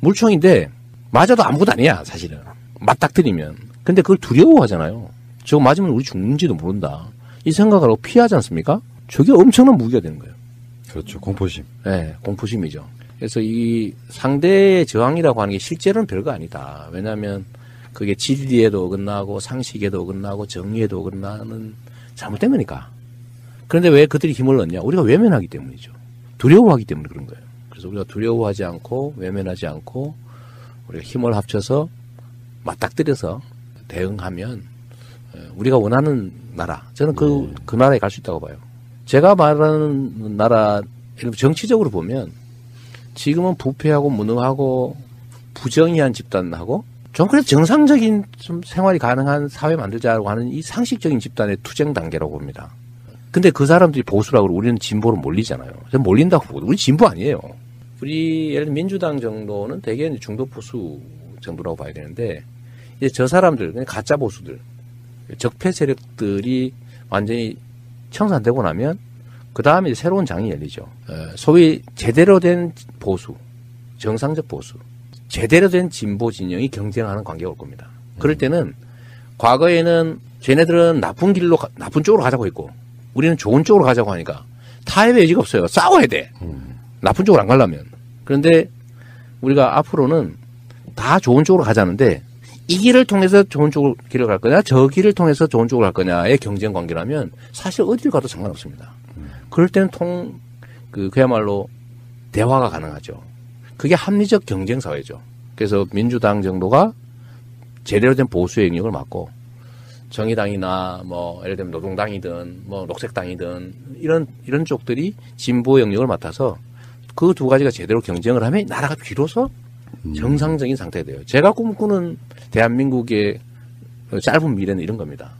물총인데 맞아도 아무것도 아니야 사실은. 맞닥뜨리면. 근데 그걸 두려워하잖아요. 저거 맞으면 우리 죽는지도 모른다. 이 생각을 하고 피하지 않습니까? 저게 엄청난 무기가 되는 거예요. 그렇죠. 공포심. 네, 공포심이죠. 그래서 이 상대의 저항이라고 하는 게 실제로는 별거 아니다. 왜냐하면 그게 진리에도 어긋나고 상식에도 어긋나고 정의에도 어긋나는 잘못된 거니까. 그런데 왜 그들이 힘을 얻냐? 우리가 외면하기 때문이죠. 두려워하기 때문에 그런 거예요. 그래서 우리가 두려워하지 않고 외면하지 않고 우리가 힘을 합쳐서 맞닥뜨려서 대응하면 우리가 원하는 나라, 저는 그 나라에 갈 수 있다고 봐요. 제가 말하는 나라, 정치적으로 보면 지금은 부패하고 무능하고 부정의한 집단하고 좀 그래도 정상적인 좀 생활이 가능한 사회 만들자고 하는 이 상식적인 집단의 투쟁 단계라고 봅니다. 근데 그 사람들이 보수라고 그러고 우리는 진보로 몰리잖아요. 몰린다고 보거든요. 우리 진보 아니에요. 우리 예를 들면 민주당 정도는 대개 중도 보수 정도라고 봐야 되는데 이제 저 사람들, 그냥 가짜 보수들, 적폐 세력들이 완전히 청산되고 나면 그 다음에 새로운 장이 열리죠. 소위 제대로 된 보수, 정상적 보수, 제대로 된 진보 진영이 경쟁하는 관계가 올 겁니다. 그럴 때는 과거에는 쟤네들은 나쁜 쪽으로 가자고 했고 우리는 좋은 쪽으로 가자고 하니까 타협의 여지가 없어요. 싸워야 돼. 나쁜 쪽으로 안 가려면. 그런데 우리가 앞으로는 다 좋은 쪽으로 가자는데 이 길을 통해서 좋은 쪽으로 길을 갈 거냐 저 길을 통해서 좋은 쪽으로 갈 거냐의 경쟁 관계라면 사실 어디를 가도 상관없습니다. 그럴 때는 그야말로 대화가 가능하죠. 그게 합리적 경쟁 사회죠. 그래서 민주당 정도가 제대로 된 보수의 영역을 맡고 정의당이나 뭐 예를 들면 노동당이든 뭐 녹색당이든 이런 쪽들이 진보 영역을 맡아서 그 두 가지가 제대로 경쟁을 하면 나라가 비로소 정상적인 상태가 돼요. 제가 꿈꾸는 대한민국의 짧은 미래는 이런 겁니다.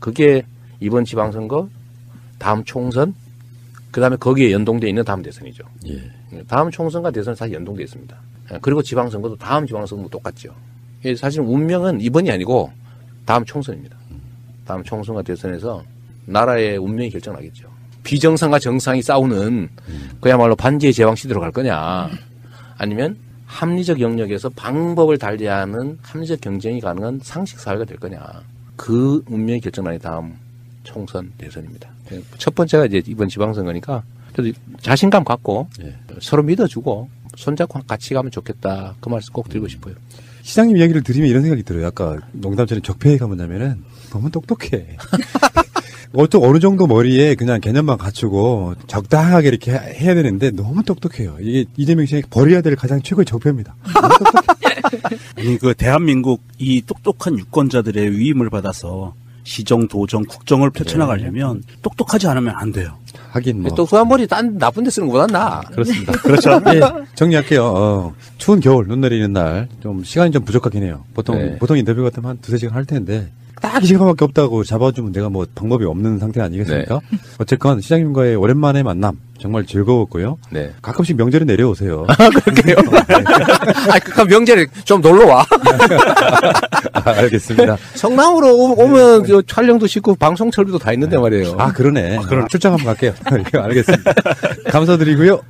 그게 이번 지방선거, 다음 총선, 그 다음에 거기에 연동되어 있는 다음 대선이죠. 예. 다음 총선과 대선은 사실 연동되어 있습니다. 그리고 지방선거도 다음 지방선거도 똑같죠. 사실 운명은 이번이 아니고 다음 총선입니다. 다음 총선과 대선에서 나라의 운명이 결정나겠죠. 비정상과 정상이 싸우는 그야말로 반지의 제왕 시대로 갈 거냐, 아니면 합리적 영역에서 방법을 달리하는 합리적 경쟁이 가능한 상식 사회가 될 거냐, 그 운명이 결정나는 다음 총선 대선입니다. 첫 번째가 이제 이번 지방선거니까 그래도 자신감 갖고 서로 믿어주고 손잡고 같이 가면 좋겠다, 그 말씀 꼭 드리고 싶어요. 시장님 이야기를 들으면 이런 생각이 들어요. 아까 농담처럼 적폐에 가면냐면은 너무 똑똑해. 어느 정도 머리에 그냥 개념만 갖추고 적당하게 이렇게 해야 되는데 너무 똑똑해요. 이게 이재명 시장이 버려야 될 가장 최고의 적폐입니다. 아니, 그 대한민국 이 똑똑한 유권자들의 위임을 받아서 시정, 도정, 국정을 펼쳐나가려면 똑똑하지 않으면 안 돼요. 하긴 뭐. 똑똑한 머리 딴 나쁜 데 쓰는 것보다 나. 그렇습니다. 그렇죠. 예, 정리할게요. 추운 겨울, 눈 내리는 날, 좀 시간이 좀 부족하긴 해요. 보통 인터뷰 같으면 한 2-3시간 할 텐데, 딱 이 시간밖에 없다고 잡아주면 내가 뭐 방법이 없는 상태 아니겠습니까? 네. 어쨌건 시장님과의 오랜만에 만남, 정말 즐거웠고요. 네. 가끔씩 명절에 내려오세요. 그렇게요? 그럼 명절에 좀 놀러 와. 알겠습니다. 성남으로 오면 촬영도 쉽고 방송 철비도 다 있는데 말이에요. 그러네. 그럼 출장 한번 갈게요. 알겠습니다. 감사드리고요.